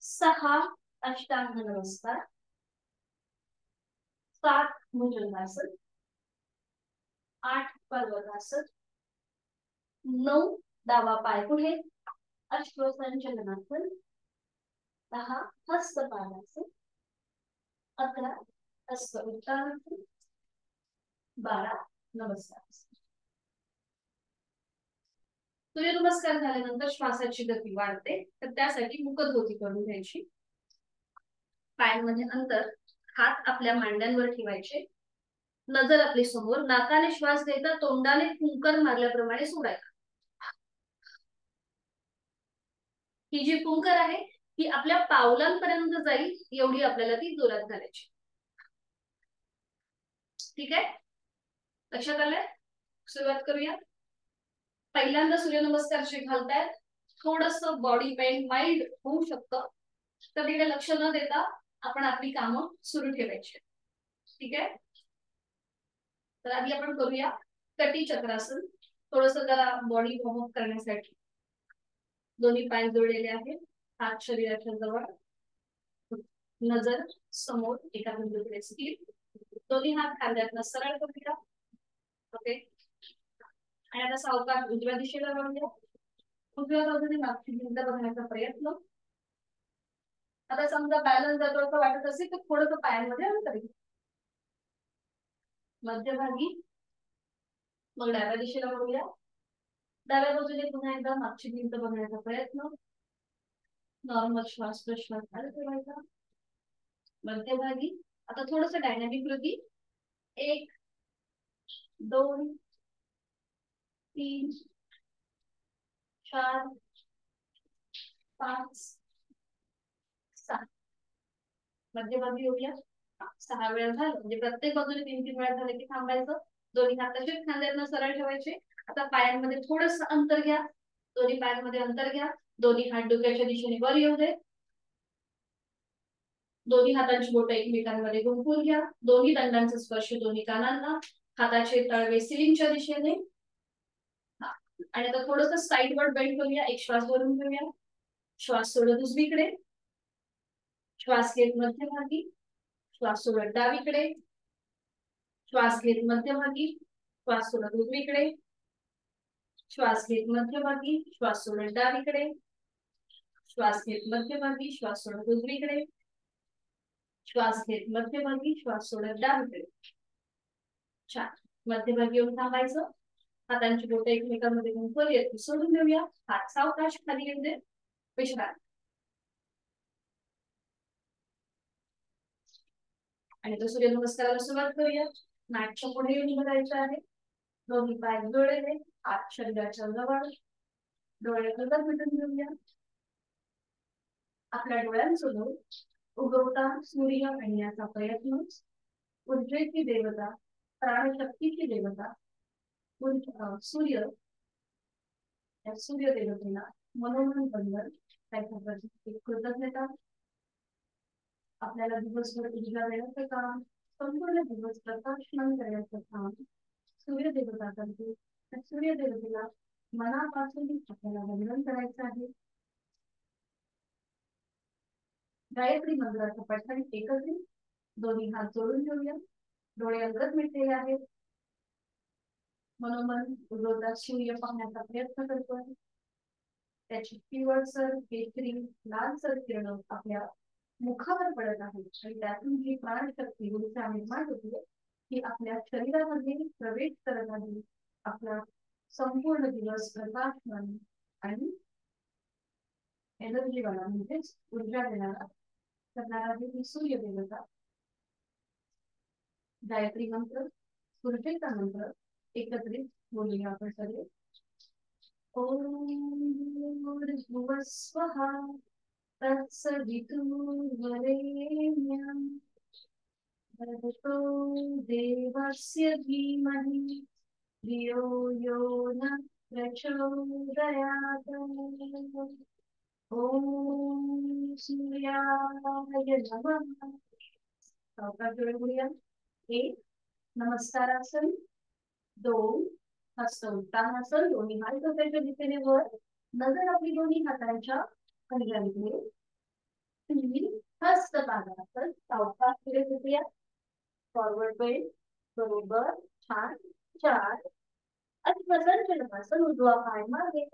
6 अष्टांग नमस्कार, 7 भुजंगासन, 8 पर्वतासन, 9 डावा पाय पुढे, अश्व संचलनासन, 10 हस्त पादासन, 11 हस्त उत्तानासन, 12 नमस्कार. सूर्यनमस्कार झाल्यानंतर श्वासाची गती वाढते, तर त्यासाठी मुखधोती करून घ्यायची. पायांमध्ये अंतर, हात आपल्या मांड्यांवर ठेवायचे, नजर आपली समोर, नाकाने श्वास घ्यायचा, तोंडाने फुंकर मारल्याप्रमाणे सोडायचा. ही जी फुंकर आहे ती आपल्या पावलांपर्यंत जाईल एवढी आपल्याला ती जोरात घालायची. ठीक आहे, लक्षात आलंय? सुरुवात करूया. पहिल्यांदा सूर्यनमस्कार घालतायत, थोडस बॉडी पेन माइल्ड होऊ शकतं, तर तिकडे लक्ष न देता आपण आपली कामं सुरू ठेवायची. ठीक आहे, तर आधी आपण करूया कटी चक्रासन. थोडस जरा बॉडी वॉर्म अप करण्यासाठी दोन्ही पाय जोडलेले आहेत, हात शरीराच्या जवळ, नजर समोर एका बिंदूकडे स्थिर, दोन्ही हात खांद्यातनं सरळ करूया. ओके, आणि आता सावकाश उजव्या दिशेला वळूया. उजव्या बाजूने मागची भिंत बघण्याचा प्रयत्न. आता समजा बॅलन्स जातो असं वाटत असेल तर थोडंसं पायांमध्ये अंतर घ्या. मध्यभागी, मग डाव्या दिशेला वळूया. डाव्या बाजूने पुन्हा एकदा मागची भिंत बघण्याचा प्रयत्न. नॉर्मल श्वास प्रश्वास चालू ठेवायचा. मध्यभागी. आता थोडस डायनामिक कृती. 1 2 3 4 5 6. मध्यभागी येऊया. 6 वेळा झालं, म्हणजे प्रत्येक बाजूने 3-3 वेळा झालं की थांबायचं. दोन्ही हात तसेच खांद्यातनं सरळ ठेवायचे. आता पायांमध्ये थोडस अंतर घ्या, दोन्ही पायांमध्ये अंतर घ्या. दोन्ही हात डोक्याच्या दिशेने वर येऊ दे. दोन्ही हातांची बोटं एकमेकांमध्ये गुंफून घ्या. दोन्ही दंडांचा स्पर्श दोन्ही कानांना. हाताचे तळवे सिलिंगच्या दिशेने. आणि आता थोडस साईडवर बेंड करूया. एक श्वास भरून घेऊया, श्वास सोडत उजवीकडे, श्वास घेत मध्यभागी, श्वास सोडत डावीकडे, श्वास घेत मध्यभागी, श्वास सोडत उजवीकडे, श्वास घेत मध्यभागी, श्वास सोडत डावीकडे, श्वास घेत मध्यभागी, श्वास सोडत उजवीकडे, श्वास घेत मध्यभागी, श्वास सोडत डावीकडे. छान. मध्यभागी येऊन थांबायचं. हातांची बोटं एकमेकांमध्ये गुंफून सोडून देऊया. हात सावकाश खाली येऊ दे. विश्रांती. आणि तो सूर्यनमस्काराला सुरुवात करूया. नाटच्या पुढे येऊन बघायचं आहे. दोन्ही पाय जोडलेले, हात शरीराच्या जवळ, डोळे अलगद मिटून घेऊया. आपल्या डोळ्यांसमोर उगवता सूर्य आणण्याचा प्रयत्न. ऊर्जेची देवता, प्राणशक्तीची देवता सूर्य, या सूर्य देवतेला मनोमन बंधन त्याच्या कृतज्ञता. आपल्याला दिवसभर ऊर्जा देण्याचं काम, संपूर्ण दिवस प्रकाशमान करण्याचं काम सूर्य देवता करते. सूर्य देवतेला मनापासून आपल्याला वंदन करायचं आहे. गायत्री मंत्राचं पठण एकत्रित दोन्ही हात जोडून घेऊया. डोळे अलगद मिटलेले आहेत. मनोमन उगवता सूर्य पाहण्याचा प्रयत्न करतोय. त्याच्या सूर्याची पिवळसर केशरी लालसर किरण आपल्या मुखावर पडत आहेत आणि त्यातून जी प्राणशक्ती ऊर्जा निर्माण होते ती आपल्या शरीरामध्ये प्रवेश करत आहे. आपला संपूर्ण दिवस प्रकाशमान आणि एनर्जी वाला म्हणजेच ऊर्जा देणारा करणारा ही सूर्य देवता. गायत्री मंत्र ऊर्जेचा मंत्र एकत्रित बोलूया आपण सगळे. ओम भूर्भुवः स्वः तत्सवितुर्वरेण्यं भर्गो देवस्य धीमहि धियो यो न प्रचोदयात्. ओम सूर्याय नमः. सावकाश डोळे उघडूया. 1 नमस्कारासन, 2 हस्त उत्तानासन, दोन्ही हात डोक्याच्या दिशेने वर, नजर आपली दोन्ही हातांच्या कंगव्याकडे, 3 हस्त पादासन, सावकाश पुढे झुकूया. फॉरवर्ड बेंड बरोबर छान. 4 अश्वसंचलनासन, उजवा पाय मागे,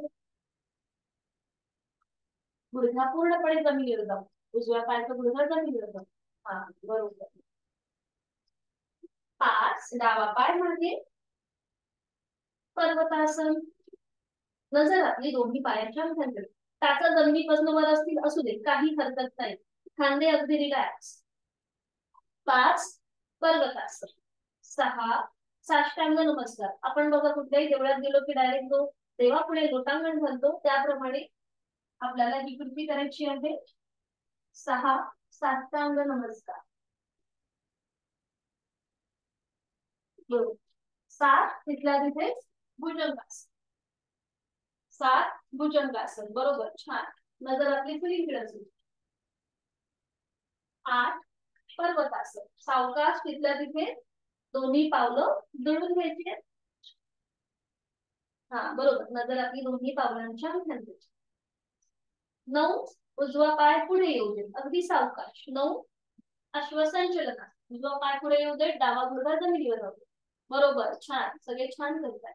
गुडघा पूर्णपणे जमिनीवर जाऊ, उजव्या पायाचा गुडघा जमिनीवर जाऊ. हा बरोबर. 5 डावा पाय मागे, पर्वतासन, नजर आपली दोन्ही पायांच्या अंतराकडे, टाचा जमिनीपासून वर असतील असू दे काही हरकत नाही, खांदे अगदी रिलॅक्स. 5 पर्वतासन. 6 साष्टांग नमस्कार. आपण बघा कुठल्याही देवळात गेलो की डायरेक्ट जो देवापुढे लोटांगण घालतो त्याप्रमाणे आपल्याला ही कृती करायची आहे. 6 साष्टांग नमस्कार. 7 तिथल्या तिथे भुजंगासन. 7 भुजंगासन बरोबर छान. नजर आपली खुलीकडे असू. 8 पर्वतासन. सावकाश तिथल्या तिथे दोन्ही पावलं दळून घ्यायची. हा बरोबर. नजर आपली दोन्ही पावलांच्या खाली. 9 उजवा पाय पुढे येऊ दे अगदी सावकाश. 9 अश्वसंचलन. उजवा पाय पुढे येऊ दे, डावा गुडघा जमिनीवर राहू दे. बरोबर छान. सगळे छान करतात.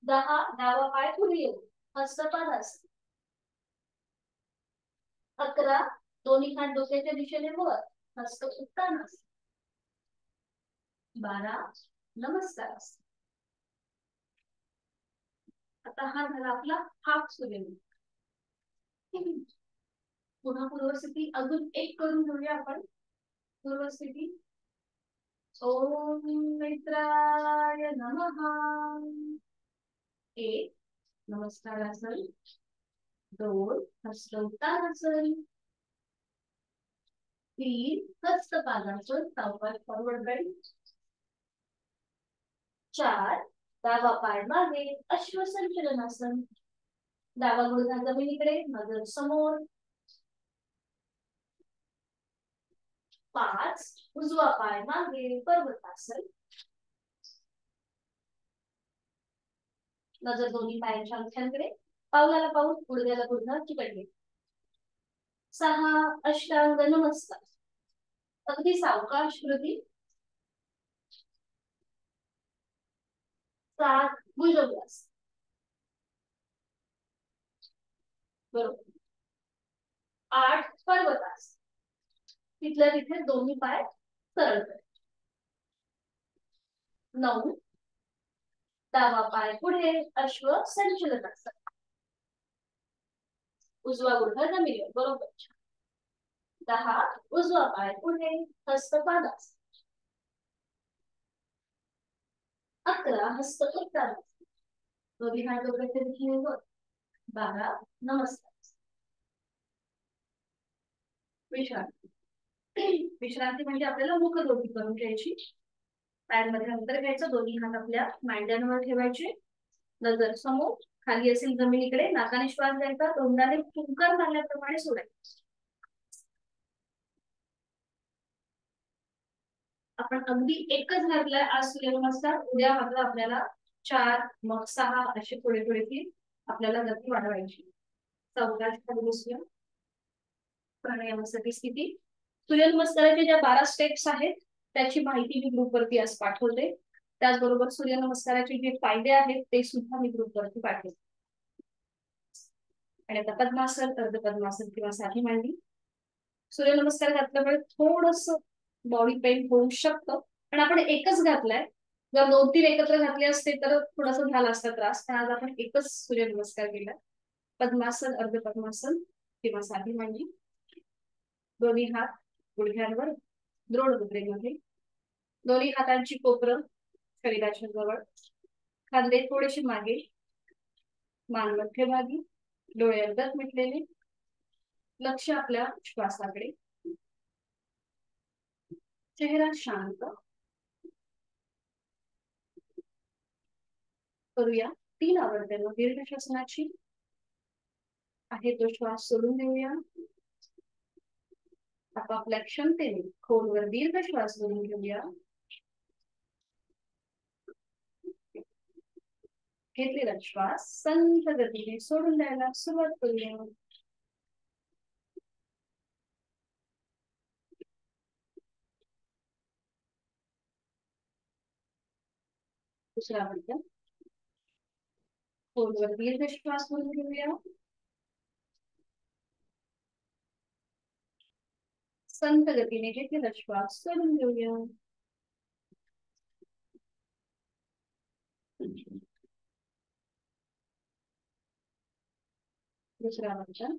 10 डावा पाय पुढे येऊ, हस्तपादासन. 11 दोन्ही हात डोक्याच्या दिशेने वर, हस्त उत्तानासन. 12 नमस्कारासन. आता हा झाला आपला हाफ सूर्यनमस्कार. पुन्हा पूर्वस्थिती अजून एक करून घेऊया आपण. पूर्वस्थिती. ओम मित्राय नमः. 1 नमस्कारासन, 2 हस्त उत्तानासन, 3 हस्तपादासन, सावकाश फॉरवर्ड बेंड. 4 डावा पाय मागे, अश्वसंचलनासन. डावा गुडघा जमिनीकडे, नजर समोर. 5 उजवा पाय मागे, पर्वतासन. नजर दोन्ही पायांच्या अंगठ्यांकडे, पावलाला पाऊल, गुडघ्याला गुडघा चिकटले. 6 अष्टांग नमस्कार. अगदी सावकाश कृती. 7 भुजंगासन. बरोबर. 8 पर्वतासन. तिथल्या तिथे दोन्ही पाय सरळ कर. 9 डावा पाय पुढे, अश्व संचलनासन. उजवा गुडघा जमिनीवर बरोबर. 10 उजवा पाय पुढे, हस्तपादासन. 11 हस्त उत्तानासन. दोन्ही हात डोक्याच्या दिशेने वर. 12 नमस्कार. विश्रांती. विश्रांती म्हणजे आपल्याला मुखडोकी करून घ्यायची. पायांमध्ये अंतर घ्यायचं, दोन्ही हात आपल्या मांड्यांवर ठेवायचे, नजर समोर, खाली असेल जमिनीकडे, नाकाने श्वास घ्यायचा, तोंडाने फुंकर मारल्याप्रमाणे सोडायचं. आपण अगदी एकच घातलाय आज सूर्यनमस्कार. उद्या मात्र आपल्याला 4 मग 6 असे पुढे पुढे ती आपल्याला गती वाढवायची. सावकाश खाली बसूया. प्राणायामासाठी स्थिती. सूर्यनमस्काराच्या ज्या 12 स्टेप्स आहेत त्याची माहिती मी ग्रुपवरती आज पाठवते. त्याचबरोबर सूर्यनमस्काराचे जे फायदे आहेत ते सुद्धा मी ग्रुपवरती पाठवते. आणि आता पद्मासन, अर्ध पद्मासन किंवा साधी मांडी. सूर्यनमस्कार घातल्यामुळे थोडस बॉडी पेन होऊ शकतं, पण आपण एकच घातलाय. जर 2-3 एकत्र घातले असते तर थोडासा झाला असता त्रास, पण आज आपण एकच सूर्यनमस्कार केला. पद्मासन, अर्ध पद्मासन किंवा साधी मांडी. दोन्ही हात गुडघ्यांवर, द्रोण मुद्रेमध्ये. दोन्ही हातांची कोपरं शरीराच्या जवळ, खांदे थोडेसे मागे, मान मध्यभागी, डोळे अर्धत मिटलेले, लक्ष आपल्या श्वासाकडे, चेहरा शांत. करूया 3 आवर्तनं दीर्घ श्वसनाची. आहे तो श्वास सोडून देऊया. आपापल्या क्षमतेने खोलवर दीर्घ श्वास घेऊन घेऊया. घेतलेला श्वास संथ गतीने सोडून द्यायला सुरुवात करूया. दुसरा आवर्तन. खोलवर दीर्घ श्वास घेऊन घेऊया. संथ गतीने घेतलेला श्वास सोडून घेऊया. दुसरा आवर्तन.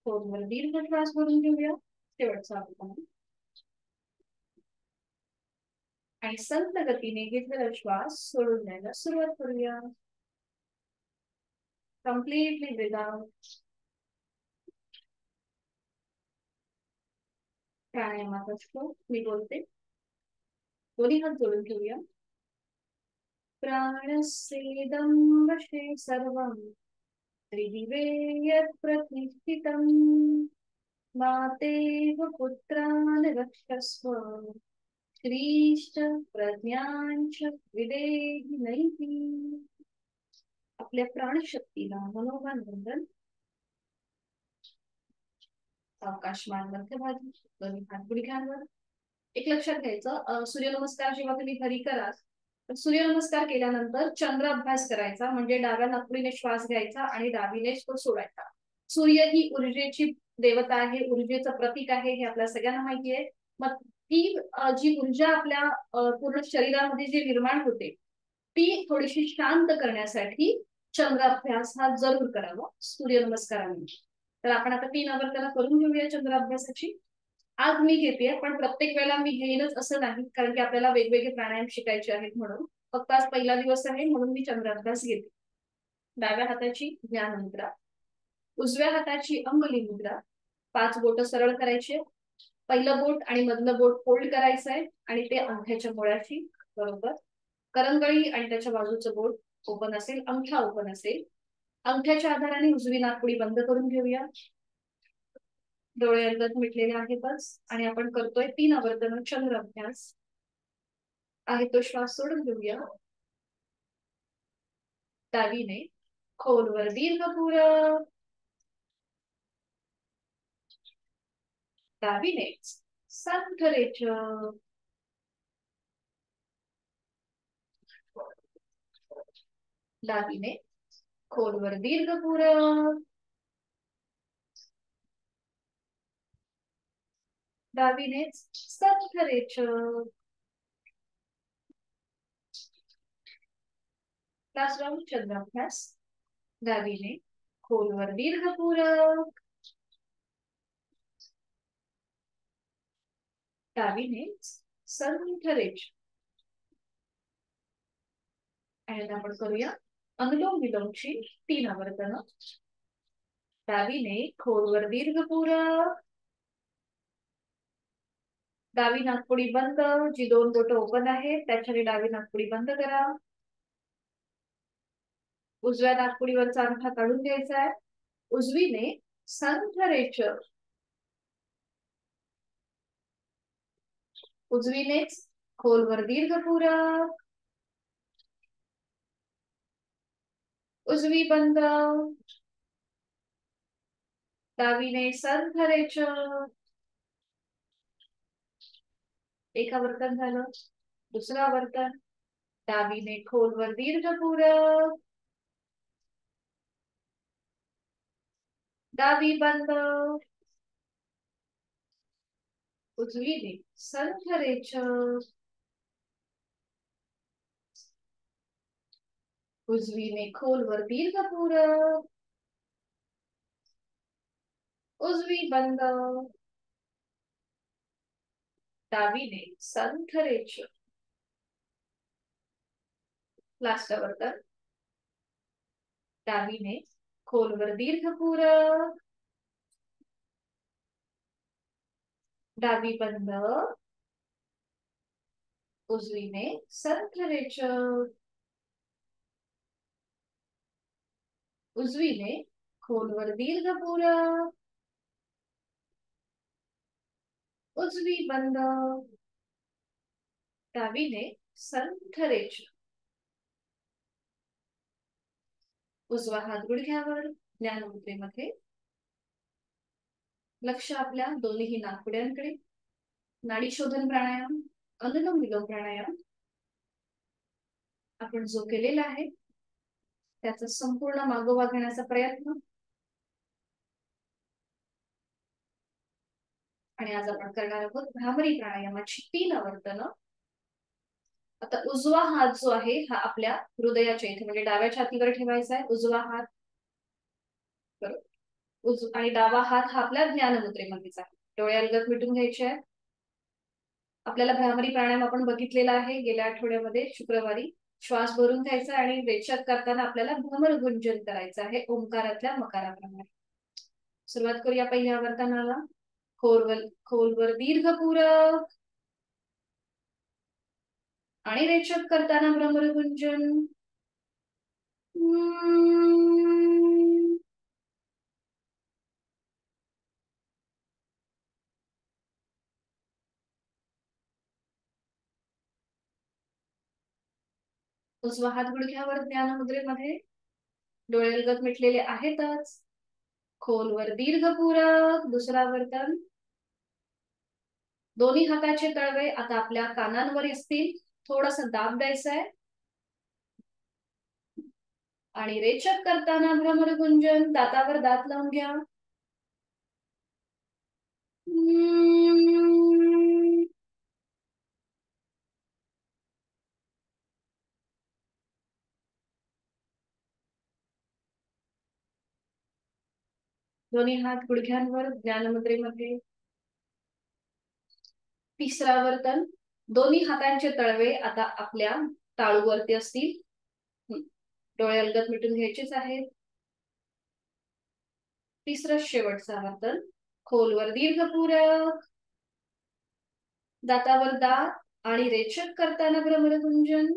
खोलवर दीर्घ श्वास भरून घेऊया. शेवटचा आवर्तन. आणि संथ गतीने घेतलेला श्वास सोडून द्यायला सुरुवात करूया. Completely breathe out. प्राणायामाचा श्लोक मी बोलते. दोन्ही हात जोडून घेऊया. प्राणस्येदं वशे सर्वं त्रिदिवे यत् प्रतिष्ठितं मातेव पुत्रान् रक्षस्व श्रीश्च प्रज्ञांच विदेहि नैति. आपल्या प्राणशक्तीला मनोभान बंधन. अवकाशमान मध्यभागी, दोन्ही हात गुडघ्यांवर. एक लक्षात घ्यायचं, सूर्यनमस्कार जेव्हा तुम्ही घरी कराल तर सूर्यनमस्कार केल्यानंतर चंद्र अभ्यास करायचा, म्हणजे डाव्या नाकपुडीने श्वास घ्यायचा आणि डावीने तो सोडायचा. सूर्य ही ऊर्जेची देवता आहे, ऊर्जेचं प्रतीक आहे, हे आपल्या सगळ्यांना माहिती आहे. मग ती जी ऊर्जा आपल्या पूर्ण शरीरामध्ये जी निर्माण होते ती थोडीशी शांत करण्यासाठी चंद्र अभ्यास हा जरूर करावा सूर्यनमस्कारामध्ये. तर आपण आता 3 आवर्तनं करून घेऊया चंद्र अभ्यासाची. आज मी घेते, पण प्रत्येक वेळेला मी घेईनच असं नाही, कारण की आपल्याला वेगवेगळे प्राणायाम शिकायचे आहेत. म्हणून फक्त आज पहिला दिवस आहे म्हणून मी चंद्र अभ्यास घेते. डाव्या हाताची ज्ञान मुद्रा, उजव्या हाताची अंगुली मुद्रा. 5 बोट सरळ करायचे. पहिलं बोट आणि मधलं बोट फोल्ड करायचंय आणि ते अंगठ्याच्या मुळाशी बरोबर. करंगळी आणि त्याच्या बाजूचं बोट ओपन असेल, अंगठा ओपन असेल. अंगठ्याच्या आधाराने उजवी नाकपुडी बंद करून घेऊया. डोळे अर्धत मिटलेले आहेतच आणि आपण करतोय 3 आवर्तन चंद्र अभ्यास. आहे तो श्वास सोडून घेऊया. डावीने खोलवर दीर्घ पूरक. डावीने संथ रेचक. डावीने खोलवर दीर्घ पूरक. डावीने संथ रेचक. लास्ट राउंड चंद्र अभ्यास. डावीने खोलवर दीर्घ पूरक. डावीने संथ रेचक. आणि आपण करूया अनुलोम विलोमची 3 आवर्तनं. डावीने खोलवर दीर्घ पूरक. डावी नाकपुडी बंद, जी 2 बोट ओपन आहे त्याच्याने डावी नाकपुडी बंद करा. उजव्या नाकपुडीवरचा अंगठा काढून घ्यायचा आहे. उजवीने संथ रेचक. उजवीनेच खोलवर दीर्घ पूरक. उजवी बंद. डावीने संथ रेचक. एक आवर्तन झालं. दुसरं आवर्तन. डावीने खोलवर दीर्घ पूरक. डावी बंद. उजवीने संथ रेचक. उजवीने खोलवर दीर्घपूरक. उजवी बंद. डावीने संथ रेचक. लास्ट वर्तन. डावीने खोलवर दीर्घपूरक. डावी बंद. उजवीने संथ रेचक. उजवीने खोलवर दीर्घपूरक. उजवी बंद. डावीने संथ रेचक. उजवा हात गुडघ्यावर ज्ञानमुद्रेमध्ये. लक्ष आपल्या दोन्ही नाकपुड्यांकडे. नाडी शोधन प्राणायाम, अनुलोम विलोम प्राणायाम आपण जो केलेला आहे त्याचा संपूर्ण मागोवा घेण्याचा प्रयत्न. आणि आज आपण करणार आहोत भ्रामरी प्राणायामाची 3 आवर्तन. आता उजवा हात जो आहे हा आपल्या हृदयाच्या इथे म्हणजे डाव्या छातीवर ठेवायचा आहे. उजवा हात आणि डावा हात हा आपल्या ज्ञानमुद्रेमध्येच आहे. डोळे अलगद मिटून घ्यायचे आहेत. आपल्याला भ्रामरी प्राणायाम आपण बघितलेला आहे गेल्या आठवड्यामध्ये शुक्रवारी. श्वास भरून घ्यायचा आणि रेचक करताना आपल्याला भ्रमर गुंजन करायचं आहे ओंकारातल्या मकाराप्रमाणे. सुरुवात करूया पहिल्या आवर्तनाला. खोलवर दीर्घपूरक आणि रेचक करताना भ्रमर गुंजन. उजवा हात गुडघ्यावर ज्ञानमुद्रेमध्ये. डोळे अलगद मिटलेले आहेतच. खोलवर दीर्घपूरक. दुसरा वर्तन. दोन्ही हाताचे तळवे आता आपल्या कानांवर असतील. थोडासा दाब द्यायचा आहे आणि रेचक करताना भ्रमर गुंजन. दातावर दात लावून घ्या. दोन्ही हात गुडघ्यांवर ज्ञानमुद्रेमध्ये. तिसरा वर्तन. दोन्ही हातांचे तळवे आता आपल्या टाळूवरती असतील. डोळे अलगद मिटून घ्यायचेच आहेत. तिसरं शेवटचं वर्तन. खोलवर दीर्घपूरक. दातावर दात आणि रेचक करताना भ्रमर गुंजन.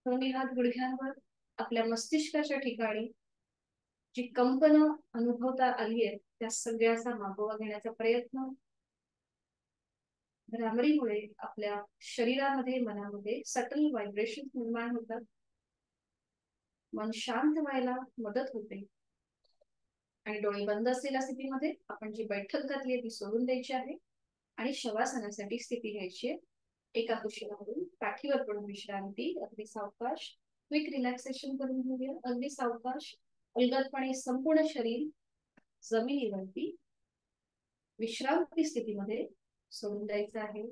दोन्ही हात गुडघ्यांवर. आपल्या मस्तिष्काच्या ठिकाणी जी कंपन अनुभवता आली आहे त्या सगळ्याचा मागोवा घेण्याचा प्रयत्न. भ्रामरीमुळे आपल्या शरीरामध्ये मनामध्ये सटल व्हायब्रेशन निर्माण होतात. मन शांत व्हायला मदत होते. आणि डोळे बंद असलेल्या स्थितीमध्ये आपण जी बैठक घातली आहे ती सोडून द्यायची आहे आणि शवासनासाठी स्थिती घ्यायची आहे. एका कुशीवरून पाठीवर पडून विश्रांती. अगदी सावकाश क्विक रिलॅक्सेशन करून घेऊया. अगदी सावकाश अलगदपणे संपूर्ण शरीर जमिनीवरती विश्रांती स्थितीमध्ये सोडून द्यायचं आहे.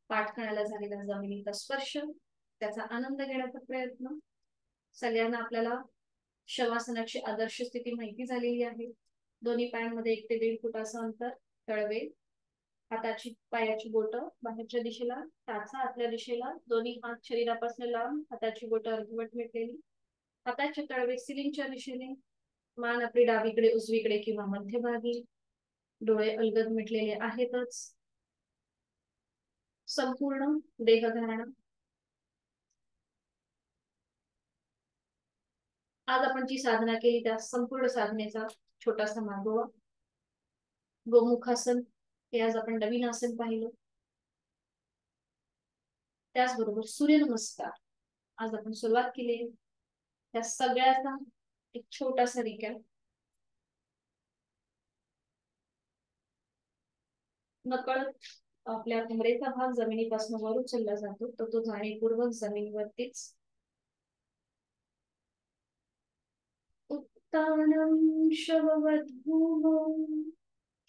पाठकणाला झालेला जमिनीचा स्पर्श त्याचा आनंद घेण्याचा प्रयत्न. सगळ्यांना आपल्याला शवासनाची आदर्श स्थिती माहिती झालेली आहे. दोन्ही पायांमध्ये 1 ते 1.5 फुटाचं अंतर. तळवे, हाताची पायाची बोटं बाहेरच्या दिशेला, टाचा आतल्या दिशेला. दोन्ही हात शरीरापासून लांब. हाताची बोटं अर्धवट मिटलेली. हाताचे तळवे सिलिंगच्या दिशेने. मान आपली डावीकडे उजवीकडे किंवा मध्यभागी. डोळे अलगद मिटलेले आहेतच. संपूर्ण देहधारणा. आज आपण जी साधना केली त्या संपूर्ण साधनेचा छोटासा मागोवा. गोमुखासन हे आज आपण नवीन आसन पाहिलं. त्याचबरोबर सूर्यनमस्कार आज आपण सुरुवात केली. त्या सगळ्याचा एक छोटासा रिकॅप. नकळत आपल्या कमरेचा भाग जमिनीपासून वर उचलला जातो, तर तो जाणीवपूर्वक जमिनीवरतीच. उत्तानं शववद्भूमौ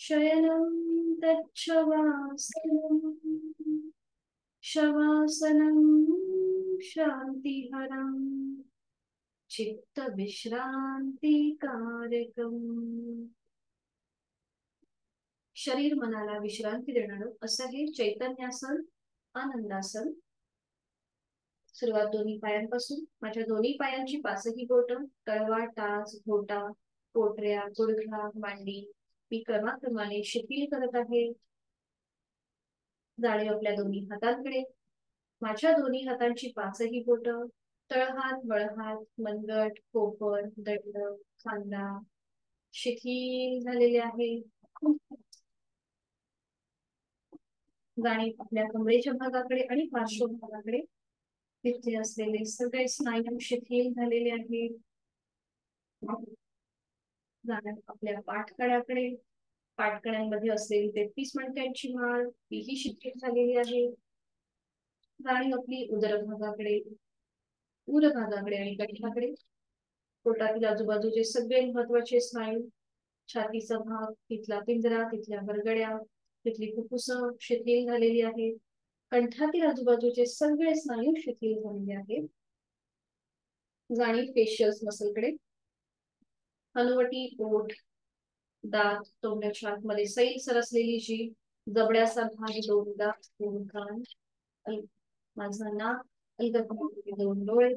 शयनं तच्छवासनं शवासनं शान्तिहरं चित्तविश्रांतिकारकम्. शरीर मनाला विश्रांती देणारं असं हे चैतन्यासन, आनंदासन. सुरुवात दोन्ही पायांपासून. माझ्या दोन्ही पायांची पाचही बोट, तळवा, टाच, घोटा, पोटऱ्या, गुडघा, मांडी मी क्रमाक्रमाने शिथिल करत आहे. जाणीव आपल्या दोन्ही हातांकडे. माझ्या दोन्ही हातांची पाचही बोट, तळहात, वळहात, मनगट, कोपर, दंड, खांदा शिथिल झालेले आहे. जाणीव आपल्या कमरेच्या भागाकडे आणि पार्श्वभागाकडे. तिथे असलेले सगळे स्नायू शिथिल झालेले आहेत. जाणीव आपल्या पाठकड्याकडे. पाठकड्यांमध्ये असलेली 33 मणक्यांची माळ तीही शिथिल झालेली आहे. जाणीव आपली उदर भागाकडे, उर भागाकडे आणि कंठाकडे. पोटातील आजूबाजूचे सगळे महत्वाचे स्नायू, छातीचा भाग, तिथला पिंजरा, तिथल्या बरगड्या, तिथली फुफ्फुस शिथिल झालेली आहेत. कंठातील आजूबाजूचे सगळे स्नायू शिथिल झालेले आहेत. जाणीव फेशियल्स मसलकडे. हनुवटी, ओठ, दात, तोंडाच्या आतमध्ये सैल सरसलेली जीभ, जबड्याचा भाग, दोन दात, दोन कान, माझा नाक, अलगद दोन डोळे,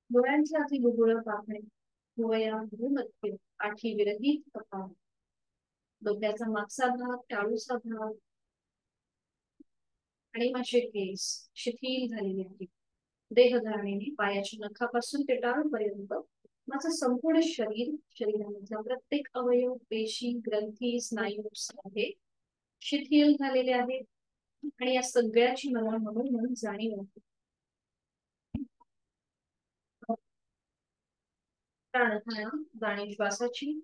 डोळ्यांच्या आधी बुबुळ पापणे, भुवया, भूमध्य, आठी विरहित कपाळ, डोक्याचा मागचा भाग, टाळूचा भाग आणि माझे केस शिथिल झालेले आहेत. देहधारणेने पायाच्या नखापासून ते टाळूपर्यंत माझं संपूर्ण शरीर, शरीरामधला प्रत्येक अवयव, पेशी, ग्रंथी, स्नायू हे शिथिल झालेले आहेत. आणि या सगळ्याची मला म्हणून जाणीव होते. प्राणायाम, जाणीव श्वासाची.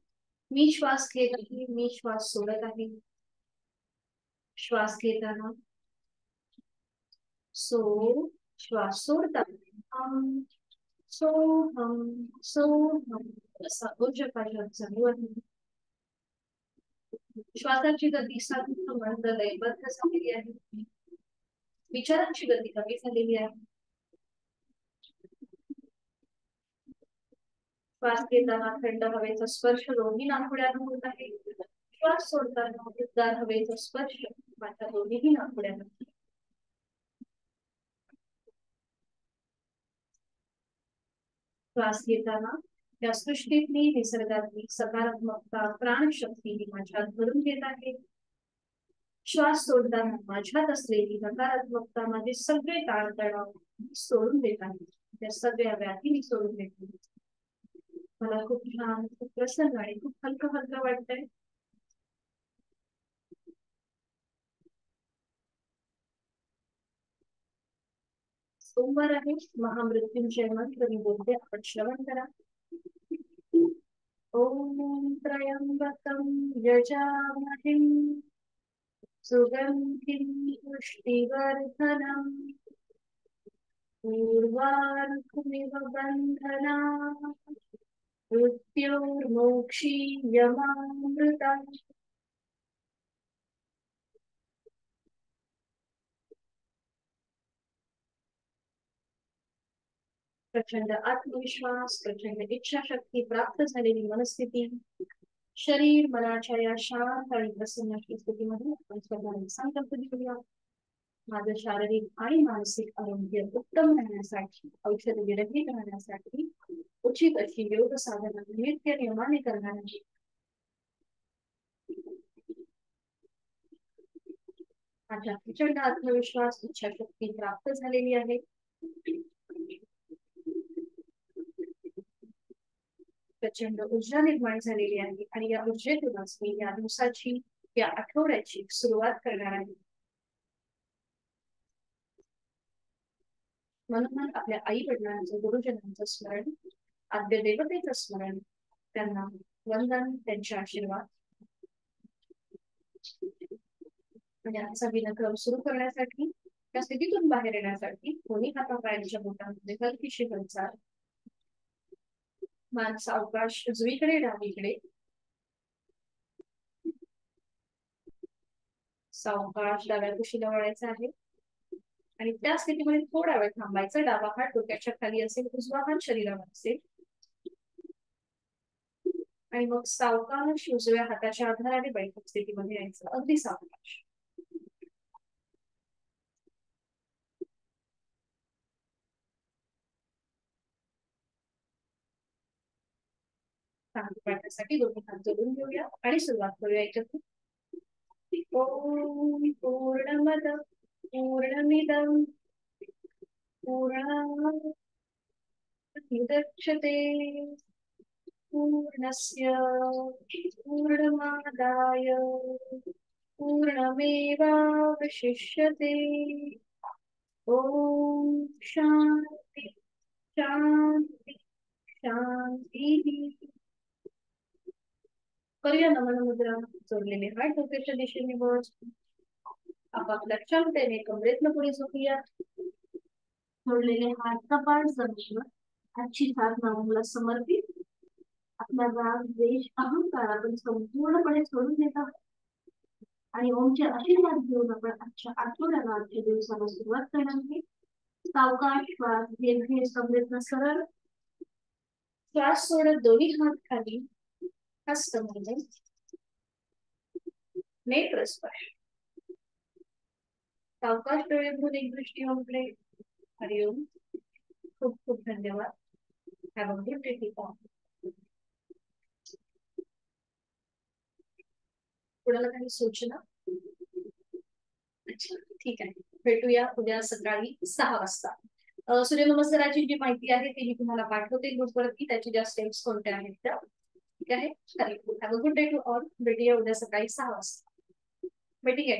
मी श्वास घेत आहे, मी श्वास सोडत आहे. श्वास घेताना सो, श्वास सोडताना सो हम असा ऊर्जकाशात चालू आहे. श्वासाची गती साधून मंद लयबद्ध झालेली आहे. विचारांची गती कमी झालेली आहे. श्वास घेताना थंड हवेचा स्पर्श दोन्ही नाकपुड्यांना होत आहे. श्वास सोडताना उबदार हवेचा स्पर्श माझ्या दोन्ही नाकपुड्यांना. श्वास घेताना या सृष्टीतली, निसर्गातली सकारात्मकता, प्राणशक्ती माझ्यात भरून घेत आहे. श्वास सोडताना माझ्यात असलेली नकारात्मकता, माझे सगळे ताणतणाव सोडून देत आहे. त्या सगळ्या व्याधी मी सोडून देत आहे. मला खूप छान, खूप प्रसन्न आणि खूप हलकं हलकं वाटतंय. सोमवार आहे. महामृत्युंजय मंत्र मी बोलते, आपण श्रवण करा. ओम त्र्यंबकं यजामहे सुगंधिं पुष्टिवर्धनम् उर्वारुकमिव बन्धनात् मृत्योर्मोक्षीयमामृतम्. प्रचंड आत्मविश्वास, प्रचंड इच्छाशक्ती प्राप्त झालेली मनस्थिती. शरीर मनाच्या या शांत आणि प्रसन्न स्थितीमध्ये आपण स्वतःला संकल्प देऊया. माझं शारीरिक आणि मानसिक आरोग्य उत्तम राहण्यासाठी, औषध विरहित राहण्यासाठी उचित अशी योग साधना नित्य नियमाने करण्याची. माझ्या प्रचंड आत्मविश्वास, इच्छाशक्ती प्राप्त झालेली आहे. प्रचंड ऊर्जा निर्माण झालेली आहे आणि या ऊर्जेतूनच मी या दिवसाची, या आठवड्याची सुरुवात करणार आहे. म्हणून आपल्या आई वडिलांचं, गुरुजनांचं स्मरण, आद्य देवतेचं स्मरण, त्यांना वंदन, त्यांचे आशीर्वाद. म्हणजे आजचा दिनक्रम सुरू करण्यासाठी, त्या स्थितीतून बाहेर येण्यासाठी दोन्ही हातापायांच्या बोटांमध्ये हलकीशी हालचाल. मान सावकाश उजवीकडे डावीकडे, सावकाश डाव्या कुशीला वळायचं आहे आणि त्या स्थितीमध्ये थोडा वेळ थांबायचं. डावा हात डोक्याच्या खाली असेल, उजवा हात शरीरावर असेल आणि मग सावकाश उजव्या हाताच्या आधाराने बैठक स्थितीमध्ये यायचं, अगदी सावकाश. पाठण्यासाठी दोन्ही हात जोडून घेऊया आणि सुरुवात करूया याच्यातून. ओम पूर्णमद पूर्णमिदं पूर्णात् मुदच्यते पूर्णस्य पूर्णमादाय पूर्णमेवावशिष्यते. ओम शांती शांती शांती. करूया नमन मुद्रा. जोडलेले हात डोक्याच्या दिशेने बस. आपापल्या क्षमतेने कमरेतनं पुढे झोपूया. जोडलेले हात कपाळ जमिनीवर, हातची हात नावाला समर्पित. आपला राग, द्वेष, अहंकार आपण संपूर्णपणे सोडून देत आहोत आणि ओमचे आशीर्वाद घेऊन आपण आजच्या आठवड्याला, आजच्या दिवसाला सुरुवात करणार आहे. सावकाश श्वास घेत घेत कमरेतनं सरळ श्वास सोडत दोन्ही हात खाली, हस्त म्हणजे नेत्र स्पर्श. सावकाश डोळे उघडून एक दृष्टी ओमकडे. हरिओम. खूप खूप धन्यवाद. Have a good day. कुणाला काही सूचना? अच्छा, ठीक आहे. भेटूया उद्या सकाळी 6 वाजता. सूर्यनमस्काराची जी माहिती आहे ती मी तुम्हाला पाठवते ग्रुपवरती, त्याची ज्या स्टेप्स कोणत्या आहेत त्या. ठीक आहे. Have a good day to all. भेटूया उद्या सकाळी 6 वाजता. भेटूया.